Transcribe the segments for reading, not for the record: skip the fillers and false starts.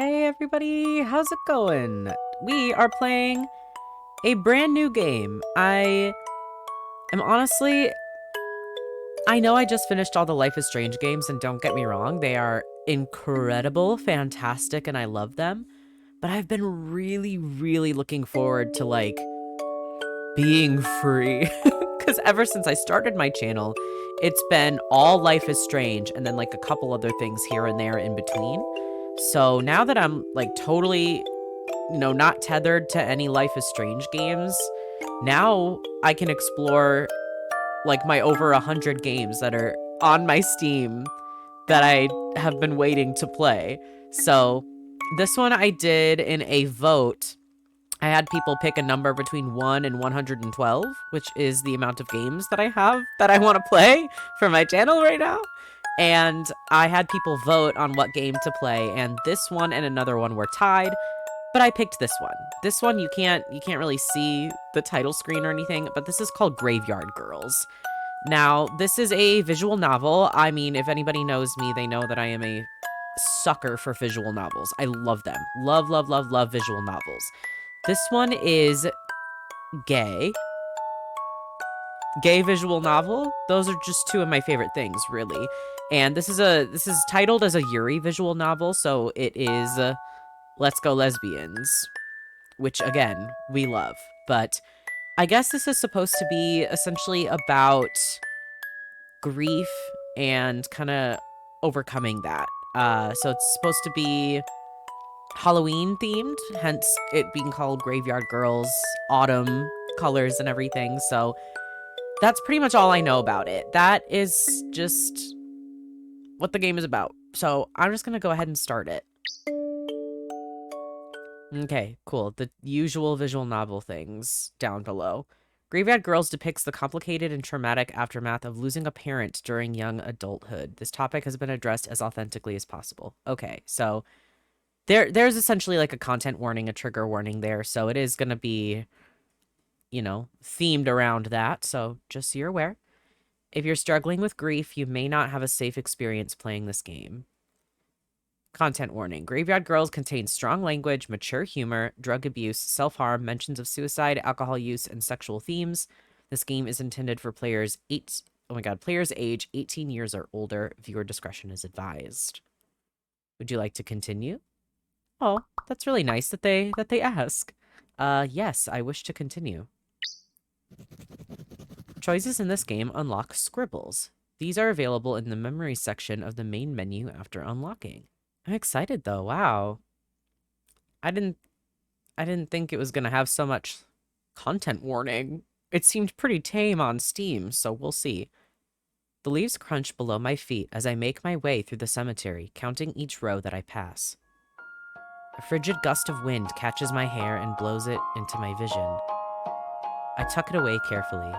Hey everybody, how's it going? We are playing a brand new game. I know I just finished all the Life is Strange games, and don't get me wrong, they are incredible, fantastic, and I love them. But I've been really looking forward to, being free. Because ever since I started my channel, it's been all Life is Strange, and then, a couple other things here and there in between. So now that I'm, totally not tethered to any Life is Strange games, now I can explore, my over 100 games that are on my Steam that I have been waiting to play. So this one I did in a vote. I had people pick a number between 1 and 112, which is the amount of games that I have that I want to play for my channel right now. And I had people vote on what game to play, and this one and another one were tied. But I picked this one. This one you can't really see the title screen or anything, but this is called Graveyard Girls. Now, this is a visual novel. I mean, if anybody knows me, they know that I am a sucker for visual novels. I love them. Love visual novels. This one is gay. Gay visual novel. Those are just two of my favorite things, really. And this is titled as a Yuri visual novel, so it is Let's Go Lesbians, which, again, we love. But I guess this is supposed to be essentially about grief and kind of overcoming that. So it's supposed to be Halloween themed, hence it being called Graveyard Girls, autumn colors and everything. So that's pretty much all I know about it. That is just what the game is about. So I'm just going to go ahead and start it. Okay, cool. The usual visual novel things down below. Graveyard Girls depicts the complicated and traumatic aftermath of losing a parent during young adulthood. This topic has been addressed as authentically as possible. Okay, so there's essentially a content warning, a trigger warning there, so it is going to be, themed around that, so just so you're aware. If you're struggling with grief, you may not have a safe experience playing this game. Content warning. Graveyard Girls contains strong language, mature humor, drug abuse, self-harm, mentions of suicide, alcohol use, and sexual themes. This game is intended for players age 18 years or older. Viewer discretion is advised. Would you like to continue? Oh, that's really nice that they ask. Yes, I wish to continue. Choices in this game unlock scribbles. These are available in the memory section of the main menu after unlocking. I'm excited though. Wow. I didn't think it was going to have so much content warning. It seemed pretty tame on Steam, so we'll see. The leaves crunch below my feet as I make my way through the cemetery, counting each row that I pass. A frigid gust of wind catches my hair and blows it into my vision. I tuck it away carefully.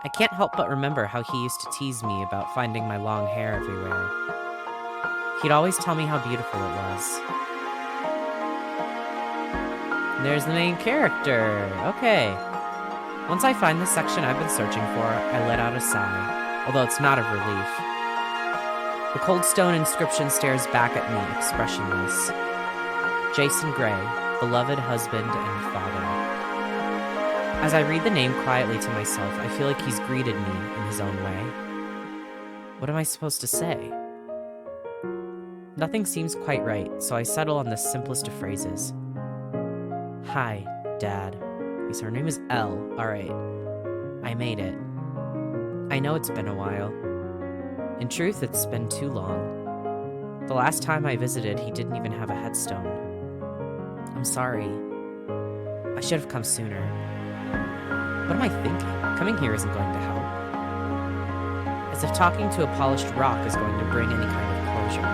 I can't help but remember how he used to tease me about finding my long hair everywhere. He'd always tell me how beautiful it was. There's the main character. Okay. Once I find the section I've been searching for, I let out a sigh, although it's not of relief. The cold stone inscription stares back at me, expressionless. Jason Gray, beloved husband and father. As I read the name quietly to myself, I feel like he's greeted me in his own way. What am I supposed to say? Nothing seems quite right, so I settle on the simplest of phrases. Hi, Dad. Yes, her name is Elle. Alright. I made it. I know it's been a while. In truth, it's been too long. The last time I visited, he didn't even have a headstone. I'm sorry. I should have come sooner. What am I thinking? Coming here isn't going to help. As if talking to a polished rock is going to bring any kind of closure.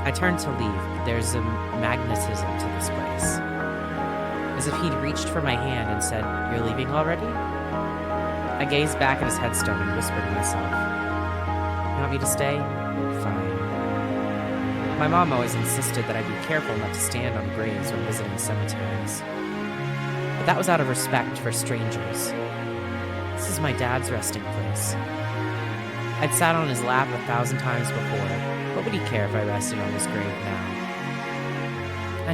I turn to leave, but there's a magnetism to this place. As if he'd reached for my hand and said, "You're leaving already?" I gaze back at his headstone and whisper to myself, "You want me to stay? Fine." My mom always insisted that I be careful not to stand on graves when visiting cemeteries. But that was out of respect for strangers. This is my dad's resting place. I'd sat on his lap 1,000 times before. What would he care if I rested on his grave now?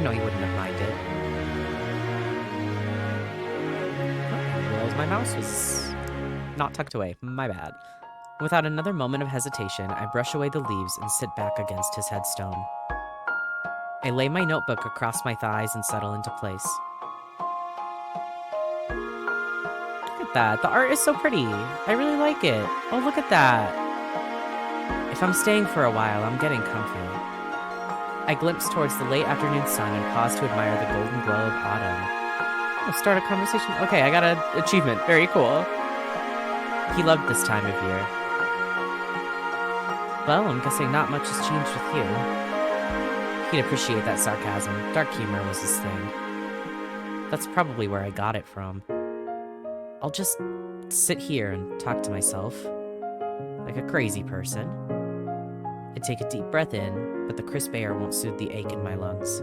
I know he wouldn't have minded. Oh, I didn't realize my mouse was not tucked away. My bad. Without another moment of hesitation, I brush away the leaves and sit back against his headstone. I lay my notebook across my thighs and settle into place. Look at that. The art is so pretty. I really like it. Oh, look at that. If I'm staying for a while, I'm getting comfy. I glimpse towards the late afternoon sun and pause to admire the golden glow of autumn. I'll start a conversation. Okay, I got an achievement. Very cool. He loved this time of year. Well, I'm guessing not much has changed with you. He'd appreciate that sarcasm. Dark humor was his thing. That's probably where I got it from. I'll just sit here and talk to myself, like a crazy person. I take a deep breath in, but the crisp air won't soothe the ache in my lungs.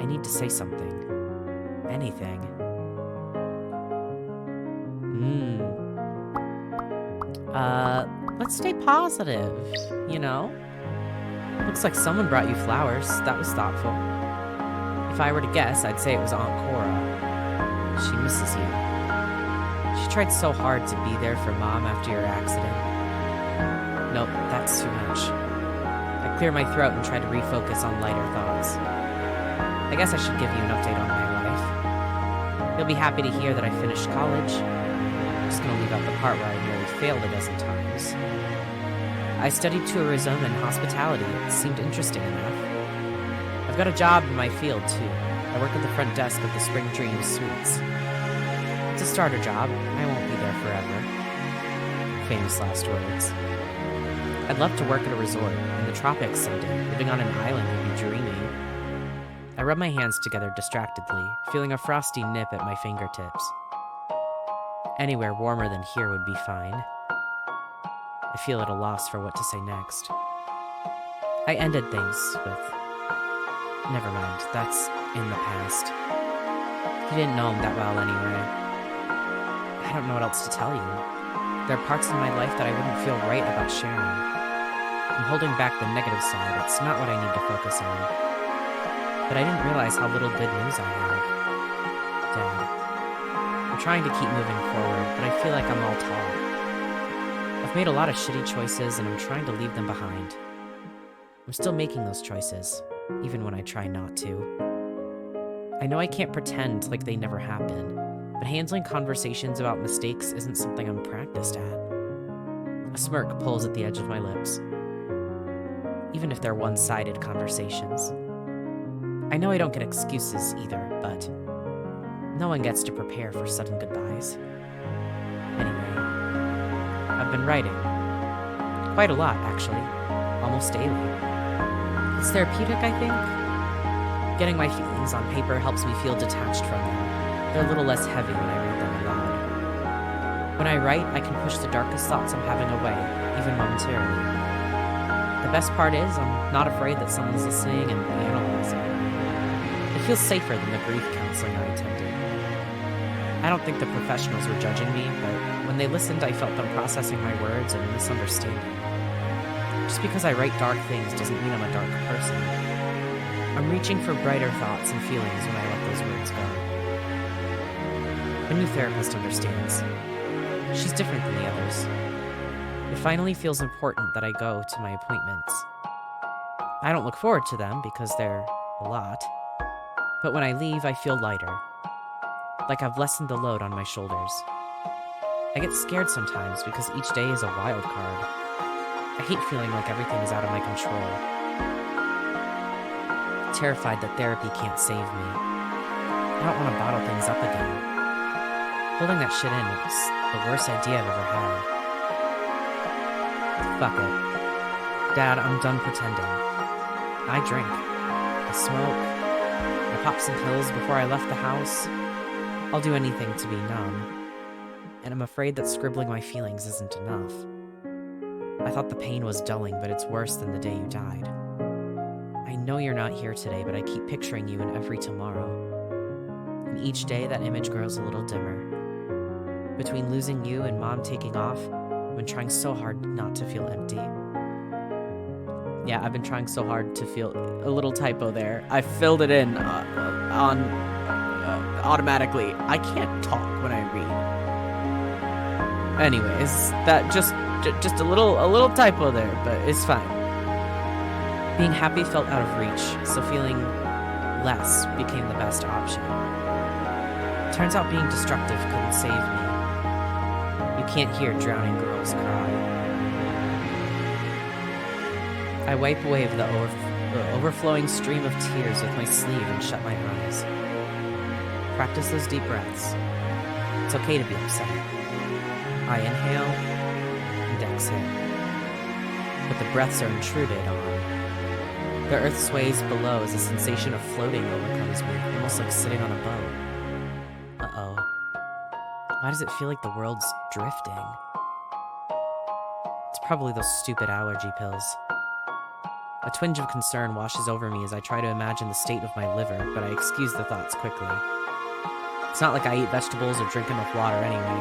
I need to say something. Anything. Let's stay positive, you know? Looks like someone brought you flowers. That was thoughtful. If I were to guess, I'd say it was Aunt Cora. She misses you. She tried so hard to be there for Mom after your accident. Nope, that's too much. I clear my throat and try to refocus on lighter thoughts. I guess I should give you an update on my life. You'll be happy to hear that I finished college. I'm just gonna leave out the part where I nearly failed a dozen times. I studied tourism and hospitality. It seemed interesting enough. I've got a job in my field, too. I work at the front desk of the Spring Dreams Suites. It's a starter job. I won't be there forever. Famous last words. I'd love to work at a resort in the tropics someday. Living on an island would be dreamy. I rub my hands together distractedly, feeling a frosty nip at my fingertips. Anywhere warmer than here would be fine. I feel at a loss for what to say next. I ended things with... Never mind, that's in the past. You didn't know him that well anyway. I don't know what else to tell you. There are parts in my life that I wouldn't feel right about sharing. I'm holding back the negative side. It's not what I need to focus on. But I didn't realize how little good news I have. Dad. I'm trying to keep moving forward, but I feel like I'm all taught. I've made a lot of shitty choices, and I'm trying to leave them behind. I'm still making those choices, even when I try not to. I know I can't pretend like they never happen, but handling conversations about mistakes isn't something I'm practiced at. A smirk pulls at the edge of my lips. Even if they're one-sided conversations. I know I don't get excuses either, but no one gets to prepare for sudden goodbyes. Anyway, I've been writing. Quite a lot, actually. Almost daily. It's therapeutic, I think. Getting my feelings on paper helps me feel detached from them. They're a little less heavy when I read them aloud. When I write, I can push the darkest thoughts I'm having away, even momentarily. The best part is, I'm not afraid that someone's listening and analyzing. It feels safer than the grief counseling I attended. I don't think the professionals were judging me, but when they listened, I felt them processing my words and misunderstanding. Just because I write dark things doesn't mean I'm a dark person. I'm reaching for brighter thoughts and feelings when I let those words go. A new therapist understands. She's different than the others. It finally feels important that I go to my appointments. I don't look forward to them because they're a lot. But when I leave, I feel lighter. Like I've lessened the load on my shoulders. I get scared sometimes because each day is a wild card. I hate feeling like everything is out of my control. Terrified that therapy can't save me. I don't want to bottle things up again. Holding that shit in is the worst idea I've ever had. Fuck it. Dad, I'm done pretending. I drink. I smoke. I popped some pills before I left the house. I'll do anything to be numb. And I'm afraid that scribbling my feelings isn't enough. I thought the pain was dulling, but it's worse than the day you died. I know you're not here today, but I keep picturing you in every tomorrow. And each day, that image grows a little dimmer. Between losing you and Mom taking off, I've been trying so hard not to feel empty. Yeah, I've been trying so hard to feel a little typo there. I filled it in on automatically. I can't talk when I read. Anyways, that just a little typo there, but it's fine. Being happy felt out of reach, so feeling less became the best option. Turns out being destructive couldn't save me. You can't hear drowning girls cry. I wipe away the overflowing stream of tears with my sleeve and shut my eyes. Practice those deep breaths. It's okay to be upset. I inhale and exhale. But the breaths are intruded on. The earth sways below as a sensation of floating overcomes me, almost like sitting on a boat. Uh-oh. Why does it feel like the world's drifting? It's probably those stupid allergy pills. A twinge of concern washes over me as I try to imagine the state of my liver, but I excuse the thoughts quickly. It's not like I eat vegetables or drink enough water anyway.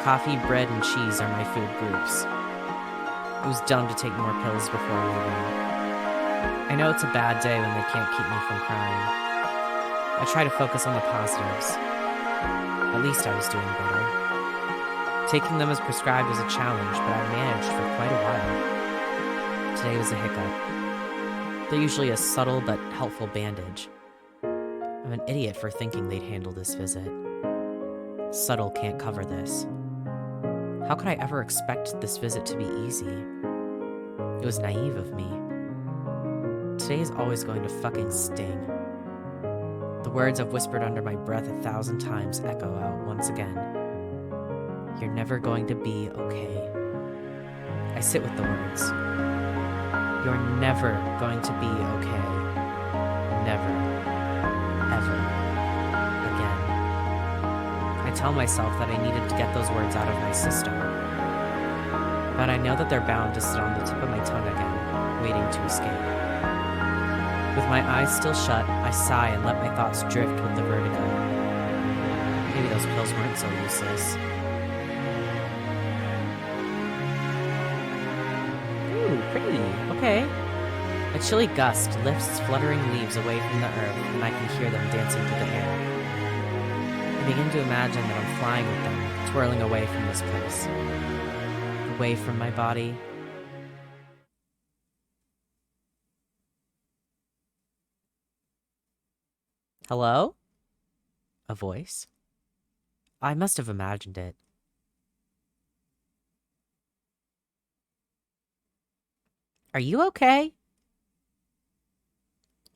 Coffee, bread, and cheese are my food groups. It was dumb to take more pills before leaving. I know it's a bad day when they can't keep me from crying. I try to focus on the positives. At least I was doing better. Taking them as prescribed was a challenge, but I managed for quite a while. Today was a hiccup. They're usually a subtle but helpful bandage. I'm an idiot for thinking they'd handle this visit. Subtle can't cover this. How could I ever expect this visit to be easy? It was naive of me. Today is always going to fucking sting. The words I've whispered under my breath 1,000 times echo out once again. You're never going to be okay. I sit with the words. You're never going to be okay. Never. Ever. Again. I tell myself that I needed to get those words out of my system. But I know that they're bound to sit on the tip of my tongue again, waiting to escape. With my eyes still shut, I sigh and let my thoughts drift with the vertigo. Maybe those pills weren't so useless. Ooh, pretty. Okay. A chilly gust lifts fluttering leaves away from the earth, and I can hear them dancing through the air. I begin to imagine that I'm flying with them, twirling away from this place. Away from my body. Hello? A voice? I must have imagined it. Are you okay?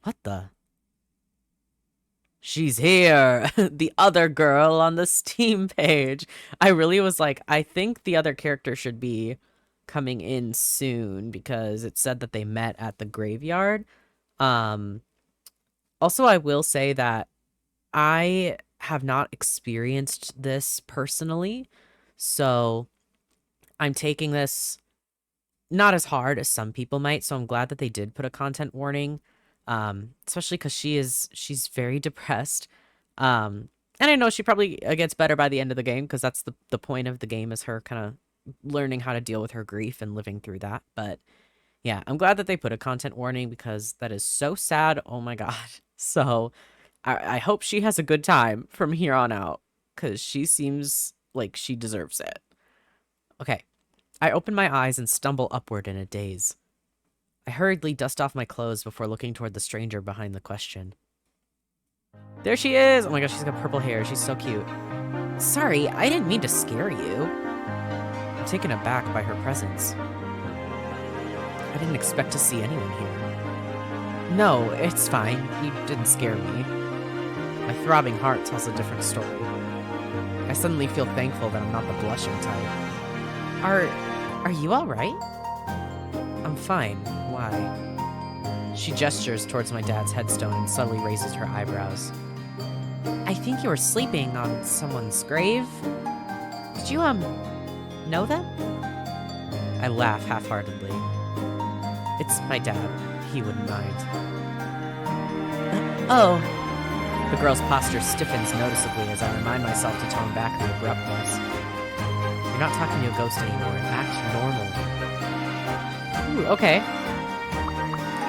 What the? She's here! The other girl on the Steam page. I really was like, I think the other character should be coming in soon because it said that they met at the graveyard. Also, I will say that I have not experienced this personally, so I'm taking this not as hard as some people might, so I'm glad that they did put a content warning, especially because she's very depressed. And I know she probably gets better by the end of the game because that's the point of the game is her kind of learning how to deal with her grief and living through that. But yeah, I'm glad that they put a content warning because that is so sad. Oh my God. So I hope she has a good time from here on out because she seems like she deserves it. Okay. I open my eyes and stumble upward in a daze. I hurriedly dust off my clothes before looking toward the stranger behind the question. There she is! Oh my gosh, she's got purple hair. She's so cute. Sorry, I didn't mean to scare you. I'm taken aback by her presence. I didn't expect to see anyone here. No, it's fine. You didn't scare me. My throbbing heart tells a different story. I suddenly feel thankful that I'm not the blushing type. Are you alright? I'm fine. Why? She gestures towards my dad's headstone and subtly raises her eyebrows. I think you were sleeping on someone's grave. Did you, know them? I laugh half-heartedly. It's my dad. He wouldn't mind. Oh. The girl's posture stiffens noticeably as I remind myself to tone back the abruptness. You're not talking to a ghost anymore. Act normal. Ooh, okay.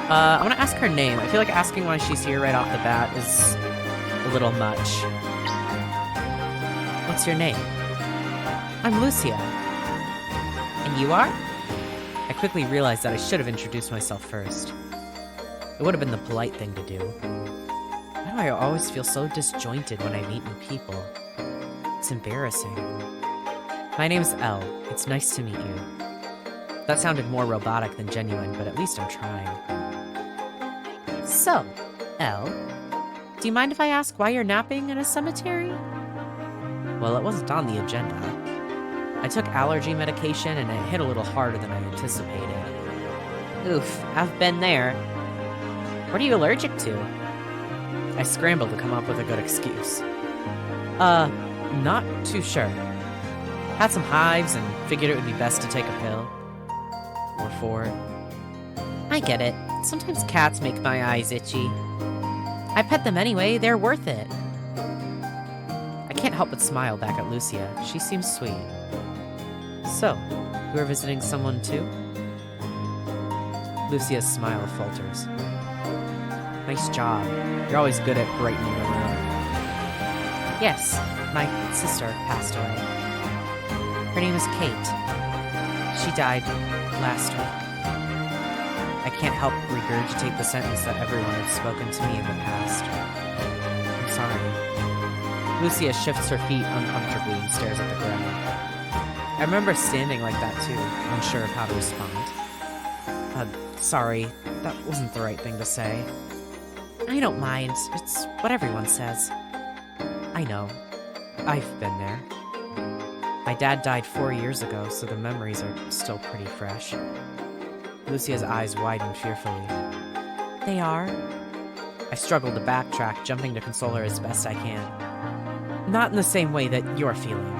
I want to ask her name. I feel like asking why she's here right off the bat is a little much. What's your name? I'm Lucia. And you are? I quickly realized that I should have introduced myself first. It would have been the polite thing to do. Why do I always feel so disjointed when I meet new people? It's embarrassing. My name's Elle. It's nice to meet you. That sounded more robotic than genuine, but at least I'm trying. So, Elle, do you mind if I ask why you're napping in a cemetery? Well, it wasn't on the agenda. I took allergy medication and it hit a little harder than I anticipated. Oof, I've been there. What are you allergic to? I scrambled to come up with a good excuse. Not too sure. Had some hives and figured it would be best to take a pill. Or four. I get it. Sometimes cats make my eyes itchy. I pet them anyway, they're worth it. I can't help but smile back at Lucia. She seems sweet. So, you are visiting someone too? Lucia's smile falters. Nice job. You're always good at brightening the room. Yes, my sister passed away. Her name is Kate. She died last week. I can't help regurgitate the sentence that everyone had spoken to me in the past. I'm sorry. Lucia shifts her feet uncomfortably and stares at the ground. I remember standing like that too, unsure of how to respond. Sorry, that wasn't the right thing to say. I don't mind, it's what everyone says. I know. I've been there. My dad died 4 years ago, so the memories are still pretty fresh. Lucia's eyes widen fearfully. They are? I struggle to backtrack, jumping to console her as best I can. Not in the same way that you're feeling.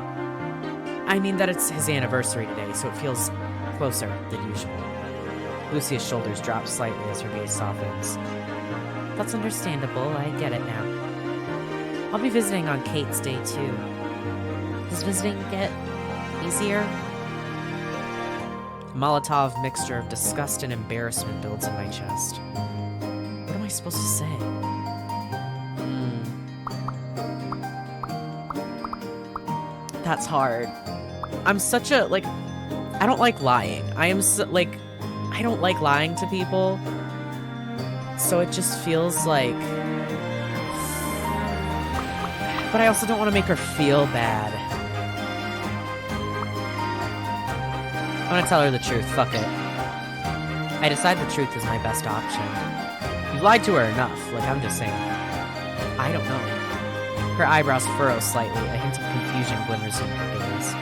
I mean that it's his anniversary today, so it feels closer than usual. Lucia's shoulders drop slightly as her gaze softens. That's understandable, I get it now. I'll be visiting on Kate's day too. Does visiting get easier? A Molotov mixture of disgust and embarrassment builds in my chest. What am I supposed to say? That's hard. I'm such a, I don't like lying. I don't like lying to people. So it just feels like... But I also don't want to make her feel bad. I'm gonna tell her the truth, fuck it. I decide the truth is my best option. You've lied to her enough, I'm just saying. I don't know. Her eyebrows furrow slightly, a hint of confusion glimmers in her gaze.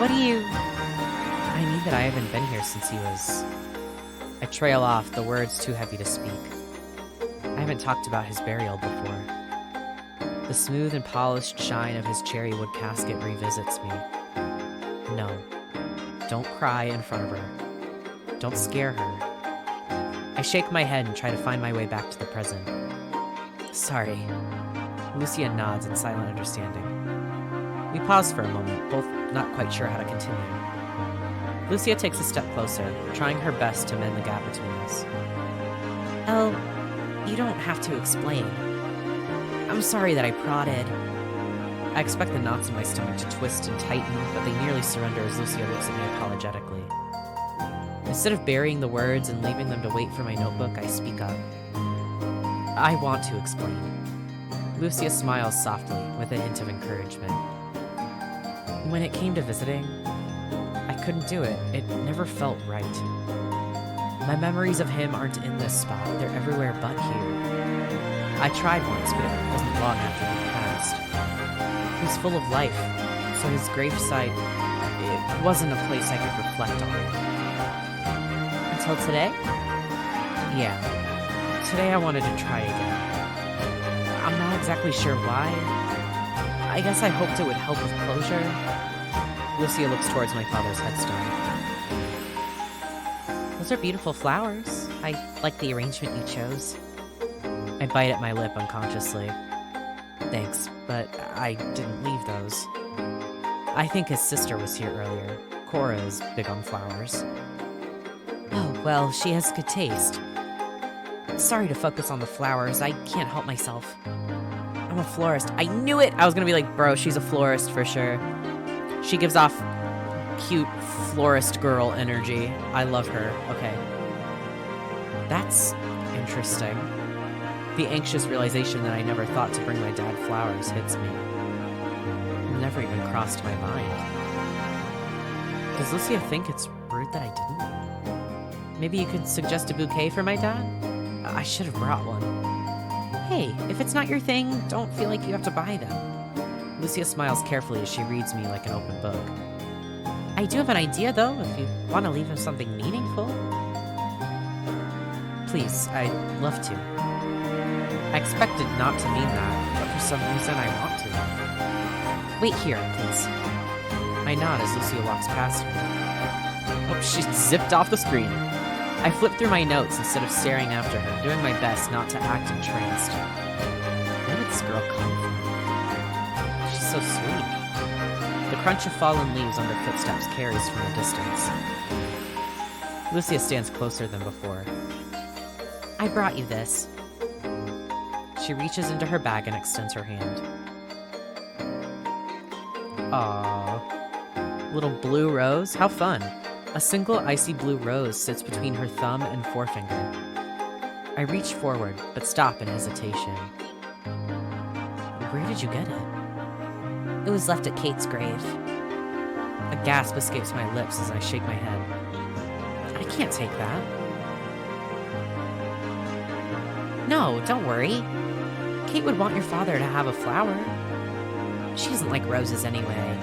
What do you... I mean that I haven't been here since he was... I trail off, the words too heavy to speak. I haven't talked about his burial before. The smooth and polished shine of his cherry wood casket revisits me. No. Don't cry in front of her. Don't scare her. I shake my head and try to find my way back to the present. Sorry. Lucia nods in silent understanding. We pause for a moment, both not quite sure how to continue. Lucia takes a step closer, trying her best to mend the gap between us. Elle, you don't have to explain. I'm sorry that I prodded. I expect the knots in my stomach to twist and tighten, but they nearly surrender as Lucia looks at me apologetically. Instead of burying the words and leaving them to wait for my notebook, I speak up. I want to explain. Lucia smiles softly, with a hint of encouragement. When it came to visiting, I couldn't do it. It never felt right. My memories of him aren't in this spot. They're everywhere but here. I tried once, but it wasn't long after he passed. He was full of life, so his gravesite, it wasn't a place I could reflect on. Until today? Yeah. Today I wanted to try again. I'm not exactly sure why. I guess I hoped it would help with closure. Lucia looks towards my father's headstone. Those are beautiful flowers. I like the arrangement you chose. I bite at my lip unconsciously. Thanks, but I didn't leave those. I think his sister was here earlier. Cora is big on flowers. Oh, Well, she has good taste. Sorry to focus on the flowers. I can't help myself. I'm a florist. I knew it! I was gonna be like, bro, she's a florist for sure. She gives off cute florist girl energy. I love her. Okay. That's interesting. The anxious realization that I never thought to bring my dad flowers hits me. It never even crossed my mind. Does Lucia think it's rude that I didn't? Maybe you could suggest a bouquet for my dad? I should have brought one. Hey, if it's not your thing, don't feel like you have to buy them. Lucia smiles carefully as she reads me like an open book. I do have an idea, though, if you want to leave him something meaningful. Please, I'd love to. I expected not to mean that, but for some reason I want to. Wait here, please. I nod as Lucia walks past me. Oh, she zipped off the screen. I flip through my notes instead of staring after her, doing my best not to act entranced. Where did this girl come from? She's so sweet. The crunch of fallen leaves under footsteps carries from a distance. Lucia stands closer than before. I brought you this. She reaches into her bag and extends her hand. Aww. Little blue rose? How fun. A single icy blue rose sits between her thumb and forefinger. I reach forward, but stop in hesitation. Where did you get it? It was left at Kate's grave. A gasp escapes my lips as I shake my head. I can't take that. No, don't worry. Kate would want your father to have a flower. She doesn't like roses anyway.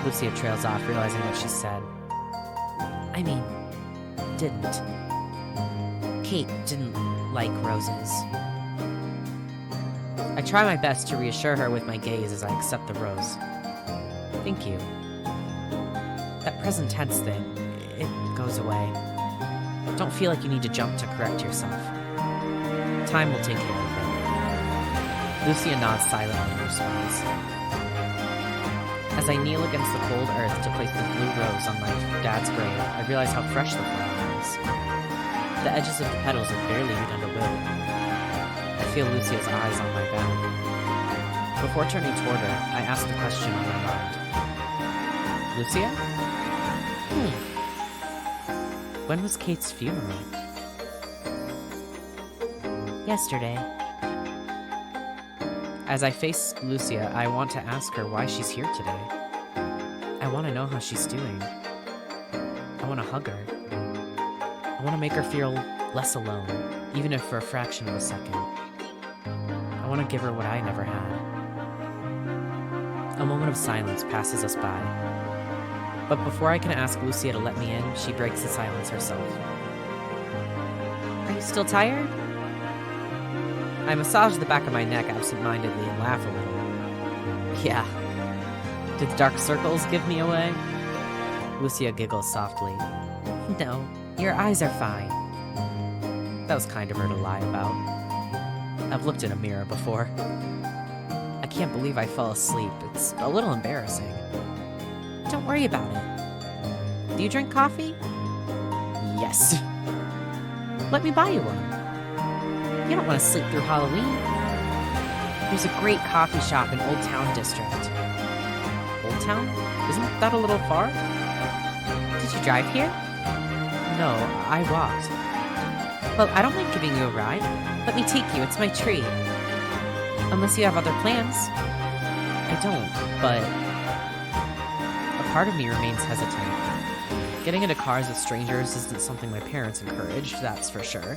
Lucia trails off, realizing what she said. I mean, didn't. Kate didn't like roses. I try my best to reassure her with my gaze as I accept the rose. Thank you. That present tense thing, it goes away. Don't feel like you need to jump to correct yourself. Time will take care of it. Lucia nods silently in response. As I kneel against the cold earth to place the blue rose on my dad's grave, I realize how fresh the flower is. The edges of the petals are barely begun to wilt. I feel Lucia's eyes on my back. Before turning toward her, I ask the question on my mind. Lucia? When was Kate's funeral? Yesterday. As I face Lucia, I want to ask her why she's here today. I want to know how she's doing. I want to hug her. I want to make her feel less alone, even if for a fraction of a second. I want to give her what I never had. A moment of silence passes us by. But before I can ask Lucia to let me in, she breaks the silence herself. Are you still tired? I massage the back of my neck absent-mindedly and laugh a little. Yeah. Did the dark circles give me away? Lucia giggles softly. No, your eyes are fine. That was kind of her to lie about. I've looked in a mirror before. I can't believe I fell asleep. It's a little embarrassing. Don't worry about it. Do you drink coffee? Yes. Let me buy you one. You don't want to sleep through Halloween. There's a great coffee shop in Old Town District. Old Town? Isn't that a little far? Did you drive here? No, I walked. Well, I don't mind giving you a ride. Let me take you, it's my treat. Unless you have other plans. I don't, but a part of me remains hesitant. Getting into cars with strangers isn't something my parents encourage, that's for sure.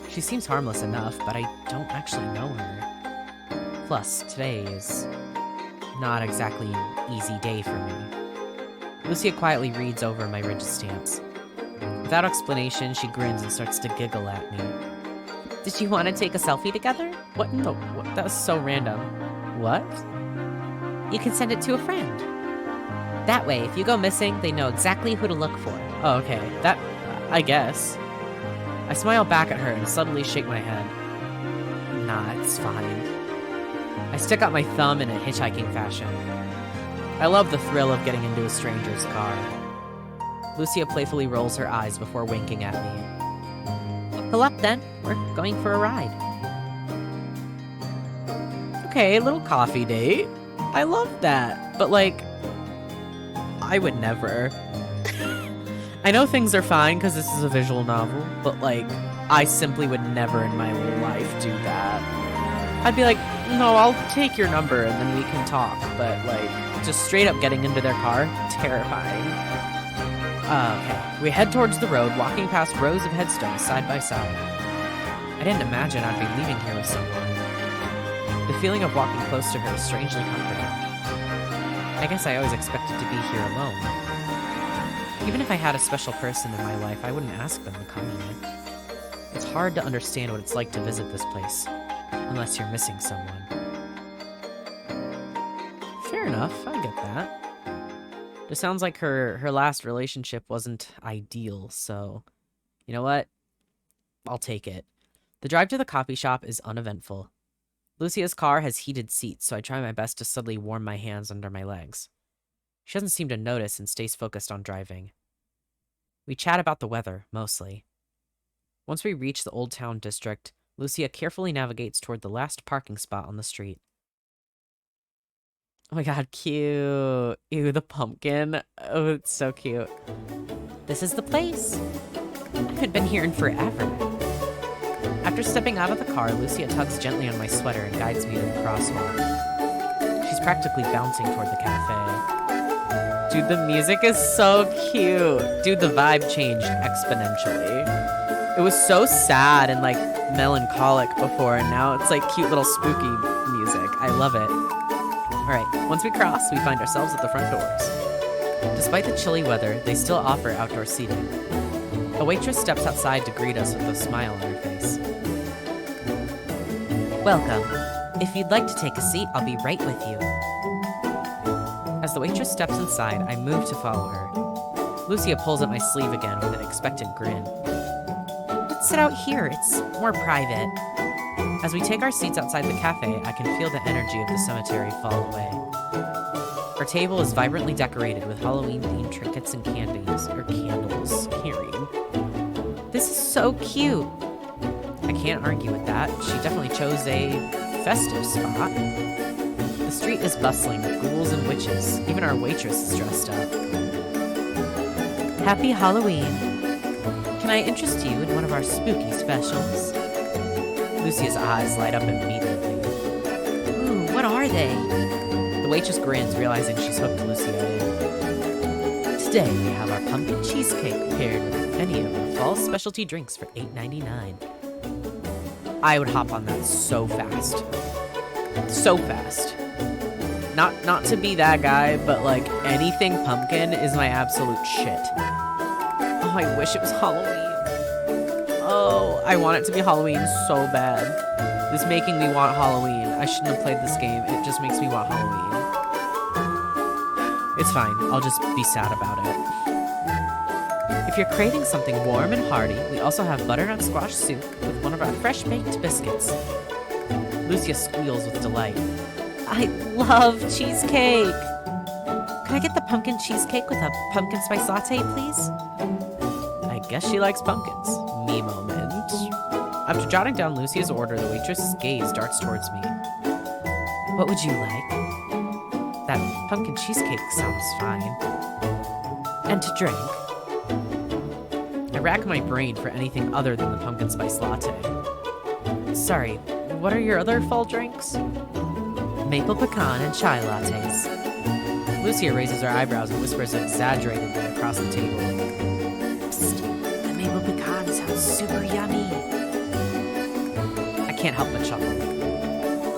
She seems harmless enough, but I don't actually know her. Plus, today is not exactly an easy day for me. Lucia quietly reads over my rigid stance. Without explanation, she grins and starts to giggle at me. Did you want to take a selfie together? What? No, what? That was so random. What? You can send it to a friend. That way, if you go missing, they know exactly who to look for. Oh, okay. That, I guess. I smile back at her and suddenly shake my head. Nah, it's fine. I stick out my thumb in a hitchhiking fashion. I love the thrill of getting into a stranger's car. Lucia playfully rolls her eyes before winking at me. Buckle up then, we're going for a ride. Okay, little coffee date. I love that. But like, I would never. I know things are fine because this is a visual novel, but like, I simply would never in my life do that. I'd be like, no, I'll take your number and then we can talk. But like, just straight up getting into their car, terrifying. Okay, we head towards the road, walking past rows of headstones side by side. I didn't imagine I'd be leaving here with someone. The feeling of walking close to her is strangely comforting. I guess I always expected to be here alone. Even if I had a special person in my life, I wouldn't ask them to come here. It's hard to understand what it's like to visit this place, unless you're missing someone. Fair enough, I get that. It sounds like her last relationship wasn't ideal, so you know what? I'll take it. The drive to the coffee shop is uneventful. Lucia's car has heated seats, so I try my best to subtly warm my hands under my legs. She doesn't seem to notice and stays focused on driving. We chat about the weather, mostly. Once we reach the Old Town district, Lucia carefully navigates toward the last parking spot on the street. Oh my god, cute. Ew, the pumpkin. Oh, it's so cute. This is the place. I've been here in forever. After stepping out of the car, Lucia tugs gently on my sweater and guides me to the crosswalk. She's practically bouncing toward the cafe. Dude, the music is so cute. Dude, the vibe changed exponentially. It was so sad and like melancholic before, and now it's like cute little spooky music. I love it. Alright, once we cross, we find ourselves at the front doors. Despite the chilly weather, they still offer outdoor seating. A waitress steps outside to greet us with a smile on her face. Welcome. If you'd like to take a seat, I'll be right with you. As the waitress steps inside, I move to follow her. Lucia pulls at my sleeve again with an expectant grin. Let's sit out here, it's more private. As we take our seats outside the cafe, I can feel the energy of the cemetery fall away. Our table is vibrantly decorated with Halloween-themed trinkets and candies, or candles. Can't read. This is so cute. I can't argue with that. She definitely chose a festive spot. The street is bustling with ghouls and witches. Even our waitress is dressed up. Happy Halloween. Can I interest you in one of our spooky specials? Lucia's eyes light up immediately. Ooh, what are they? The waitress grins, realizing she's hooked Lucia in. Today we have our pumpkin cheesecake paired with any of our fall specialty drinks for $8.99. I would hop on that so fast. So fast. Not to be that guy, but like anything pumpkin is my absolute shit. Oh, I wish it was Halloween. Oh, I want it to be Halloween so bad. This is making me want Halloween. I shouldn't have played this game. It just makes me want Halloween. It's fine. I'll just be sad about it. If you're craving something warm and hearty, we also have butternut squash soup with one of our fresh-baked biscuits. Lucia squeals with delight. I love cheesecake! Can I get the pumpkin cheesecake with a pumpkin spice latte, please? I guess she likes pumpkins. Me moment. After jotting down Lucia's order, the waitress's gaze darts towards me. What would you like? That pumpkin cheesecake sounds fine. And to drink? I rack my brain for anything other than the pumpkin spice latte. Sorry, what are your other fall drinks? Maple pecan and chai lattes. Lucia raises her eyebrows and whispers exaggeratedly across the table. Psst, the maple pecan sounds super yummy. I can't help but chuckle.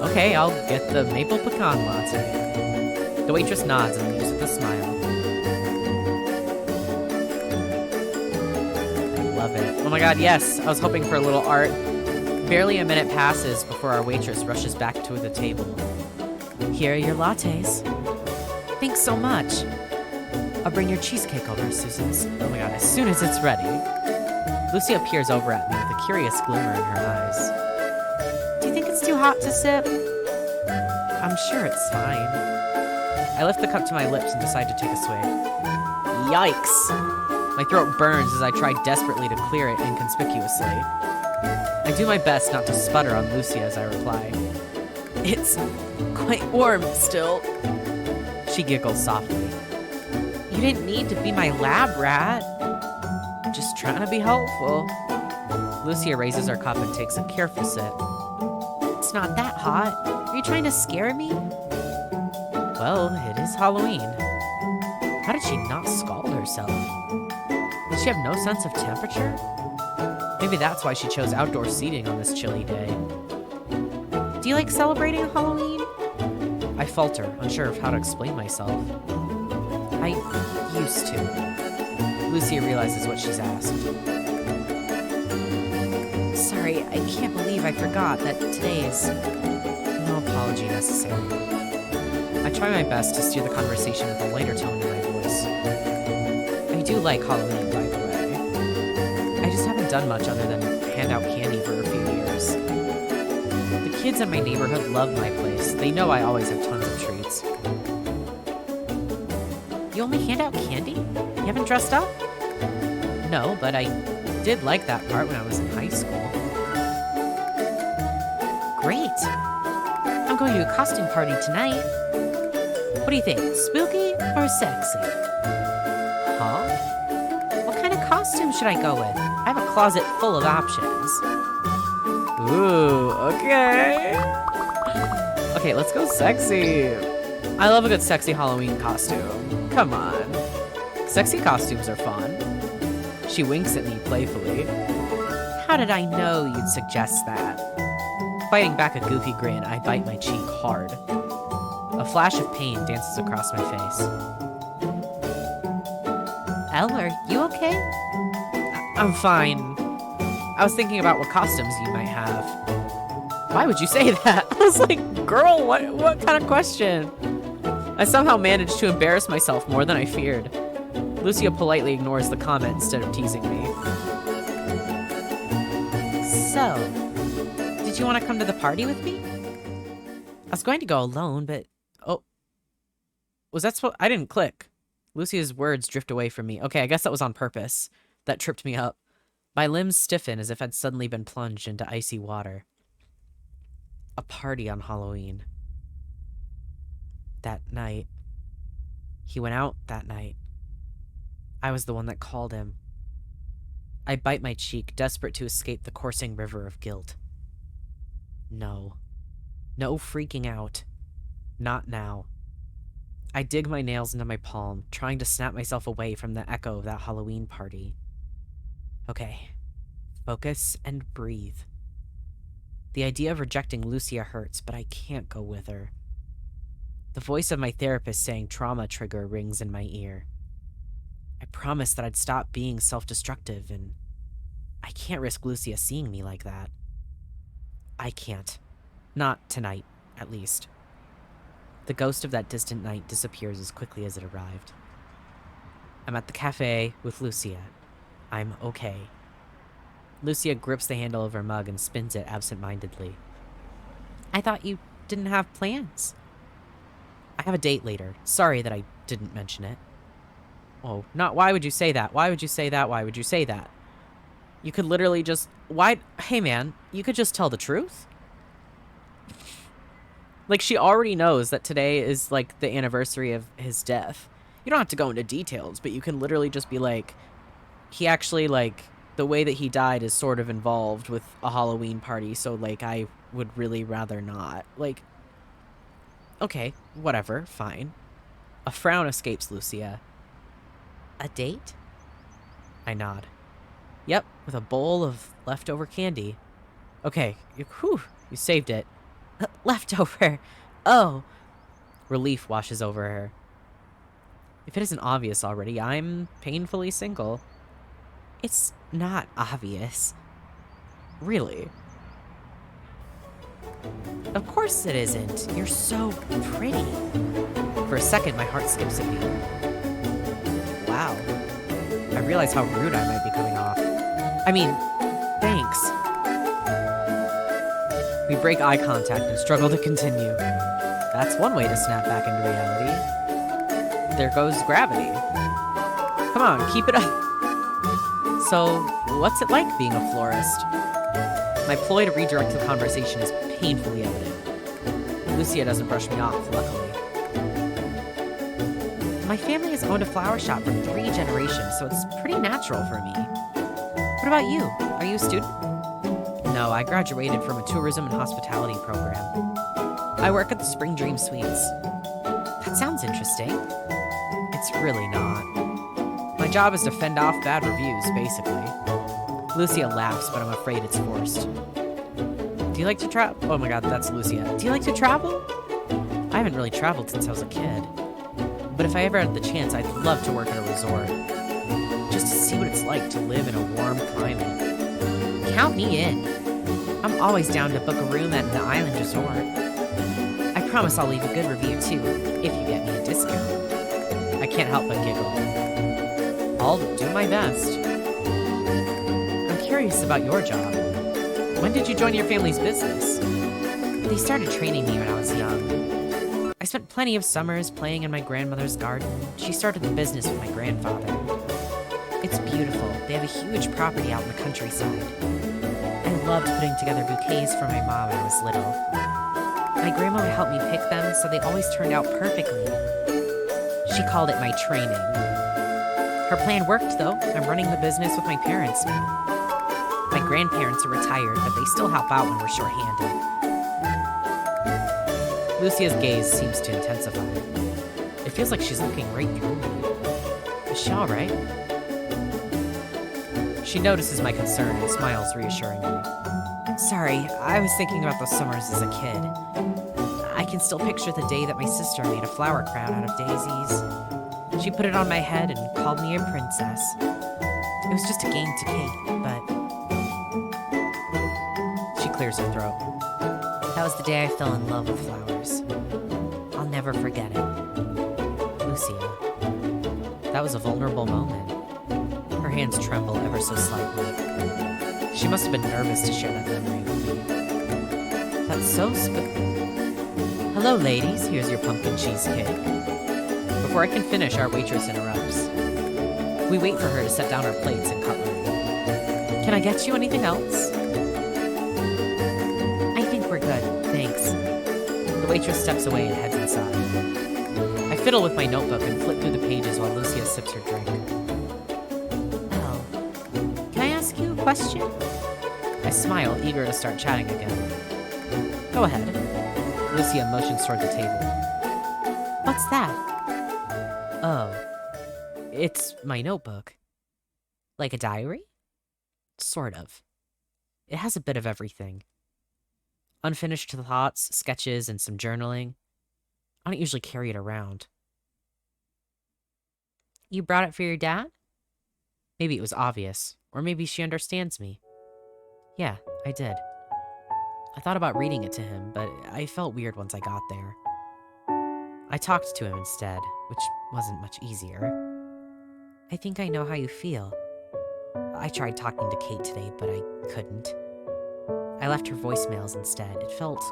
Okay, I'll get the maple pecan latte. The waitress nods and leaves with a smile. I love it. Oh my god, yes! I was hoping for a little art. Barely a minute passes before our waitress rushes back to the table. Here are your lattes. Thanks so much. I'll bring your cheesecake over, Susan's. Oh my god, as soon as it's ready. Lucia peers over at me with a curious glimmer in her eyes. Do you think it's too hot to sip? I'm sure it's fine. I lift the cup to my lips and decide to take a swig. Yikes! My throat burns as I try desperately to clear it inconspicuously. I do my best not to sputter on Lucia as I reply. It's quite warm still. She giggles softly. You didn't need to be my lab rat. Just trying to be helpful. Lucia raises her cup and takes a careful sip. It's not that hot. Are you trying to scare me? Well, it is Halloween. How did she not scald herself? Did she have no sense of temperature? Maybe that's why she chose outdoor seating on this chilly day. Do you like celebrating Halloween? I falter, unsure of how to explain myself. I used to. Lucia realizes what she's asked. Sorry, I can't believe I forgot that today is... No apology necessary. I try my best to steer the conversation with a lighter tone in my voice. I do like Halloween, by the way. I just haven't done much other than hand out candy for a few years. The kids in my neighborhood love my place. They know I always have tons of treats. You only hand out candy? You haven't dressed up? No, but I did like that part when I was in high school. Great! I'm going to a costume party tonight. What do you think, spooky or sexy? Huh? What kind of costume should I go with? I have a closet full of options. Ooh, okay. Okay, let's go sexy. I love a good sexy Halloween costume. Come on. Sexy costumes are fun. She winks at me playfully. How did I know you'd suggest that? Fighting back a goofy grin, I bite my cheek hard. A flash of pain dances across my face. Elle, are you okay? I'm fine. I was thinking about what costumes you might have. Why would you say that? I was like, girl, what kind of question? I somehow managed to embarrass myself more than I feared. Lucia politely ignores the comment instead of teasing me. So, did you want to come to the party with me? I was going to go alone, but... Oh. Was that I didn't click. Lucia's words drift away from me. Okay, I guess that was on purpose. That tripped me up. My limbs stiffen as if I'd suddenly been plunged into icy water. A party on Halloween. That night. He went out that night. I was the one that called him. I bite my cheek, desperate to escape the coursing river of guilt. No. No freaking out. Not now. I dig my nails into my palm, trying to snap myself away from the echo of that Halloween party. Okay. Focus and breathe. The idea of rejecting Lucia hurts, but I can't go with her. The voice of my therapist saying trauma trigger rings in my ear. I promised that I'd stop being self-destructive, and I can't risk Lucia seeing me like that. I can't. Not tonight, at least. The ghost of that distant night disappears as quickly as it arrived. I'm at the cafe with Lucia. I'm okay. Lucia grips the handle of her mug and spins it absent-mindedly. I thought you didn't have plans. I have a date later. Sorry that I didn't mention it. Oh, not why would you say that? Why would you say that? Why would you say that? You could literally just... Why... Hey, man, you could just tell the truth. Like, she already knows that today is, like, the anniversary of his death. You don't have to go into details, but you can literally just be like, he actually, like, the way that he died is sort of involved with a Halloween party, so, like, I would really rather not. Like, okay, whatever, fine. A frown escapes Lucia. A date? I nod. Yep, with a bowl of leftover candy. Okay, you saved it. Leftover. Oh. Relief washes over her. If it isn't obvious already, I'm painfully single. It's not obvious. Really? Of course it isn't. You're so pretty. For a second, my heart skips a beat. Wow. I realize how rude I might be coming off. I mean, thanks. We break eye contact and struggle to continue. That's one way to snap back into reality. There goes gravity. Come on, keep it up. So, what's it like being a florist? My ploy to redirect the conversation is painfully evident. Lucia doesn't brush me off, luckily. My family has owned a flower shop for 3 generations, so it's pretty natural for me. What about you? Are you a student? No, I graduated from a tourism and hospitality program. I work at the Spring Dream Suites. That sounds interesting. It's really not. My job is to fend off bad reviews, basically. Lucia laughs, but I'm afraid it's forced. Do you like to travel? Oh my god, that's Lucia. Do you like to travel? I haven't really traveled since I was a kid. But if I ever had the chance, I'd love to work at a resort. Just to see what it's like to live in a warm climate. Count me in. I'm always down to book a room at an island resort. I promise I'll leave a good review too, if you get me a discount. I can't help but giggle. I'll do my best. I'm curious about your job. When did you join your family's business? They started training me when I was young. I spent plenty of summers playing in my grandmother's garden. She started the business with my grandfather. It's beautiful. They have a huge property out in the countryside. I loved putting together bouquets for my mom when I was little. My grandma would help me pick them, so they always turned out perfectly. She called it my training. Her plan worked, though. I'm running the business with my parents now. My grandparents are retired, but they still help out when we're short-handed. Lucia's gaze seems to intensify. It feels like she's looking right through me. Is she all right? She notices my concern and smiles reassuringly. Sorry, I was thinking about those summers as a kid. I can still picture the day that my sister made a flower crown out of daisies. She put it on my head and called me a princess. It was just a game to Kate, but... She clears her throat. That was the day I fell in love with flowers. I'll never forget it. Lucia. That was a vulnerable moment. Her hands tremble ever so slightly. She must have been nervous to share that memory with me. That's so Hello, ladies. Here's your pumpkin cheesecake. Before I can finish, our waitress interrupts. We wait for her to set down our plates and cutlery. Can I get you anything else? I think we're good, thanks. The waitress steps away and heads inside. I fiddle with my notebook and flip through the pages while Lucia sips her drink. Oh, can I ask you a question? I smile, eager to start chatting again. Go ahead. Lucia motions toward the table. What's that? Oh, it's my notebook. Like a diary? Sort of. It has a bit of everything. Unfinished thoughts, sketches, and some journaling. I don't usually carry it around. You brought it for your dad? Maybe it was obvious, or maybe she understands me. Yeah, I did. I thought about reading it to him, but I felt weird once I got there. I talked to him instead, which wasn't much easier. I think I know how you feel. I tried talking to Kate today, but I couldn't. I left her voicemails instead. It felt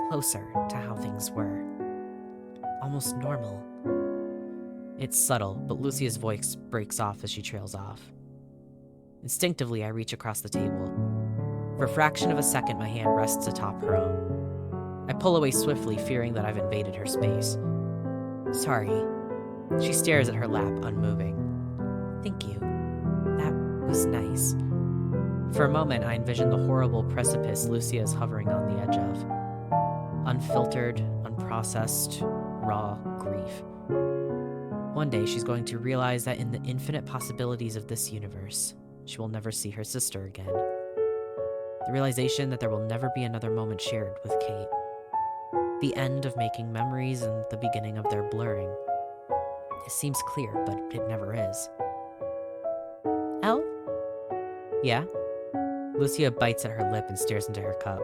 closer to how things were. Almost normal. It's subtle, but Lucia's voice breaks off as she trails off. Instinctively, I reach across the table. For a fraction of a second, my hand rests atop her own. I pull away swiftly, fearing that I've invaded her space. Sorry. She stares at her lap, unmoving. Thank you. That was nice. For a moment, I envisioned the horrible precipice Lucia is hovering on the edge of. Unfiltered, unprocessed, raw grief. One day, she's going to realize that in the infinite possibilities of this universe, she will never see her sister again. The realization that there will never be another moment shared with Kate. The end of making memories and the beginning of their blurring. It seems clear, but it never is. Elle? Yeah? Lucia bites at her lip and stares into her cup.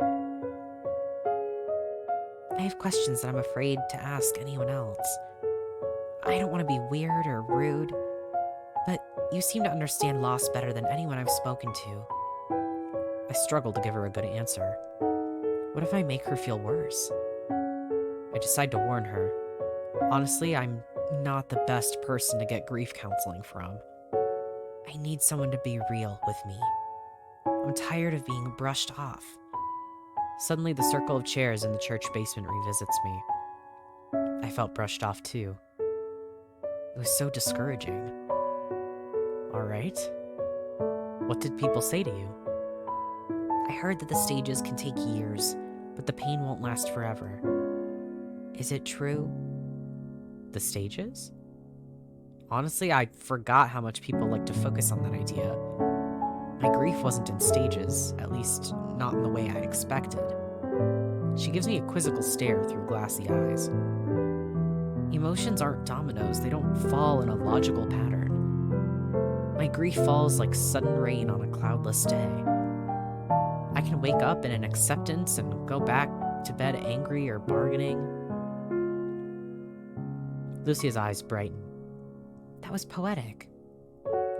I have questions that I'm afraid to ask anyone else. I don't want to be weird or rude, but you seem to understand loss better than anyone I've spoken to. I struggle to give her a good answer. What if I make her feel worse? I decide to warn her. Honestly, I'm not the best person to get grief counseling from. I need someone to be real with me. I'm tired of being brushed off. Suddenly, the circle of chairs in the church basement revisits me. I felt brushed off too. It was so discouraging. All right. What did people say to you? I heard that the stages can take years, but the pain won't last forever. Is it true? The stages? Honestly, I forgot how much people like to focus on that idea. My grief wasn't in stages, at least not in the way I expected. She gives me a quizzical stare through glassy eyes. Emotions aren't dominoes, they don't fall in a logical pattern. My grief falls like sudden rain on a cloudless day. I can wake up in an acceptance and go back to bed angry or bargaining. Lucia's eyes brighten. That was poetic.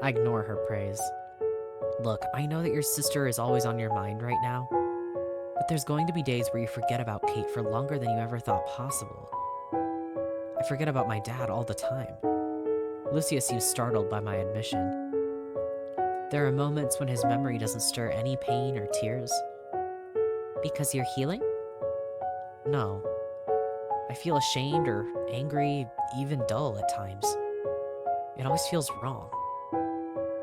I ignore her praise. Look, I know that your sister is always on your mind right now, but there's going to be days where you forget about Kate for longer than you ever thought possible. I forget about my dad all the time. Lucia seems startled by my admission. There are moments when his memory doesn't stir any pain or tears. Because you're healing? No. I feel ashamed or angry, even dull at times. It always feels wrong.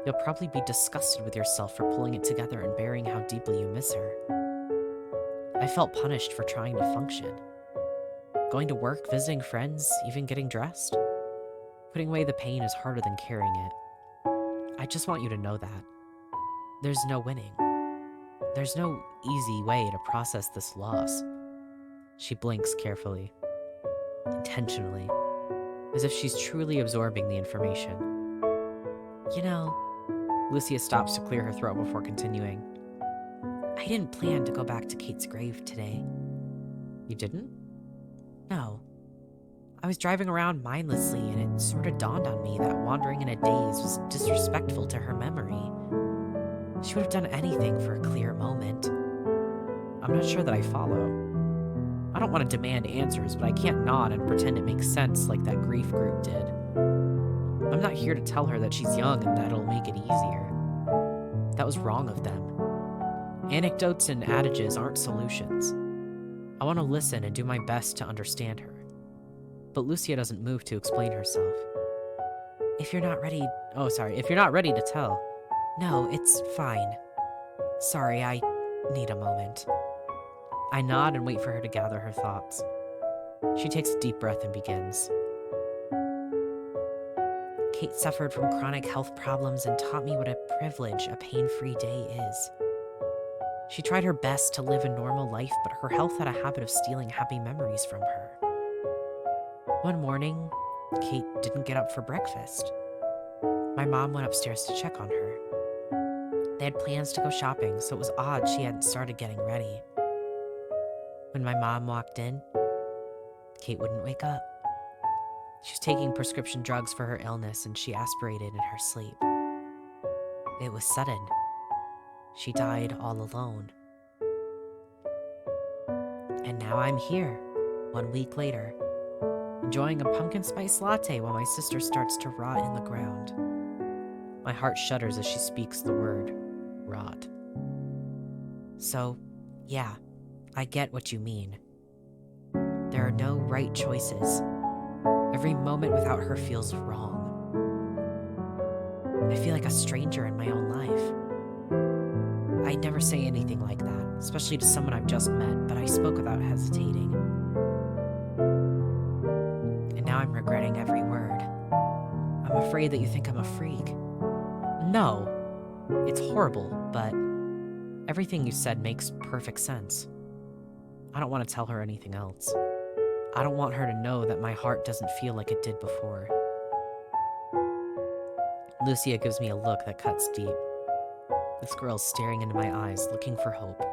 You'll probably be disgusted with yourself for pulling it together and bearing how deeply you miss her. I felt punished for trying to function. Going to work, visiting friends, even getting dressed. Putting away the pain is harder than carrying it. I just want you to know that. There's no winning. There's no easy way to process this loss. She blinks carefully, intentionally, as if she's truly absorbing the information. You know, Lucia stops to clear her throat before continuing. I didn't plan to go back to Kate's grave today. You didn't? No. I was driving around mindlessly, and it sort of dawned on me that wandering in a daze was disrespectful to her memory. She would have done anything for a clear moment. I'm not sure that I follow. I don't want to demand answers, but I can't nod and pretend it makes sense like that grief group did. I'm not here to tell her that she's young and that it'll make it easier. That was wrong of them. Anecdotes and adages aren't solutions. I want to listen and do my best to understand her. But Lucia doesn't move to explain herself. If you're not ready to tell. No, it's fine. Sorry, I need a moment. I nod and wait for her to gather her thoughts. She takes a deep breath and begins. Kate suffered from chronic health problems and taught me what a privilege a pain-free day is. She tried her best to live a normal life, but her health had a habit of stealing happy memories from her. One morning, Kate didn't get up for breakfast. My mom went upstairs to check on her. They had plans to go shopping, so it was odd she hadn't started getting ready. When my mom walked in, Kate wouldn't wake up. She was taking prescription drugs for her illness, and she aspirated in her sleep. It was sudden. She died all alone. And now I'm here, 1 week later, enjoying a pumpkin spice latte while my sister starts to rot in the ground. My heart shudders as she speaks the word, rot. So, yeah, I get what you mean. There are no right choices. Every moment without her feels wrong. I feel like a stranger in my own life. I'd never say anything like that, especially to someone I've just met, but I spoke without hesitating. And now I'm regretting every word. I'm afraid that you think I'm a freak. No, it's horrible, but everything you said makes perfect sense. I don't want to tell her anything else. I don't want her to know that my heart doesn't feel like it did before. Lucia gives me a look that cuts deep. This girl's staring into my eyes, looking for hope.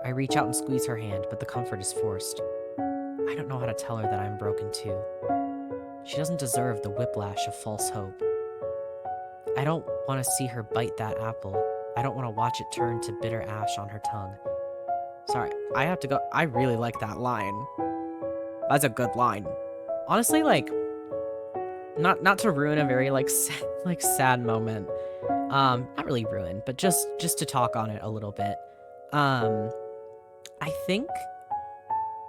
I reach out and squeeze her hand, but the comfort is forced. I don't know how to tell her that I'm broken too. She doesn't deserve the whiplash of false hope. I don't want to see her bite that apple. I don't want to watch it turn to bitter ash on her tongue. Sorry, I have to go. I really like that line. That's a good line. Honestly, like, not to ruin a very like sad moment. Not really ruin, but just to talk on it a little bit. I think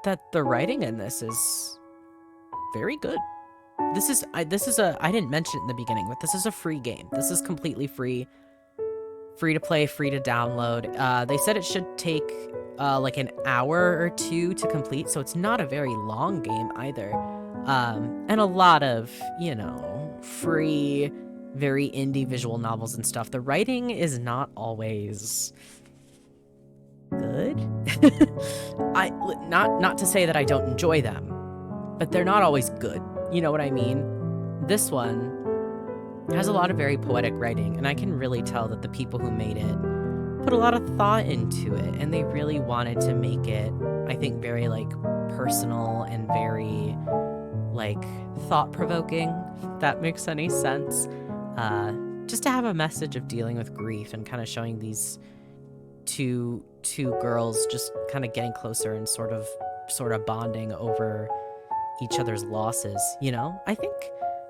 that the writing in this is very good. This is I didn't mention it in the beginning, but this is a free game. This is completely free. Free to play, free to download. They said it should take like an hour or two to complete, so it's not a very long game either. And a lot of, free, very indie visual novels and stuff. The writing is not always good. Not to say that I don't enjoy them, but they're not always good. You know what I mean? This one has a lot of very poetic writing, and I can really tell that the people who made it put a lot of thought into it, and they really wanted to make it, I think, very like personal and very like thought-provoking, if that makes any sense. Just to have a message of dealing with grief and kind of showing these two girls just kind of getting closer and sort of bonding over each other's losses, I think,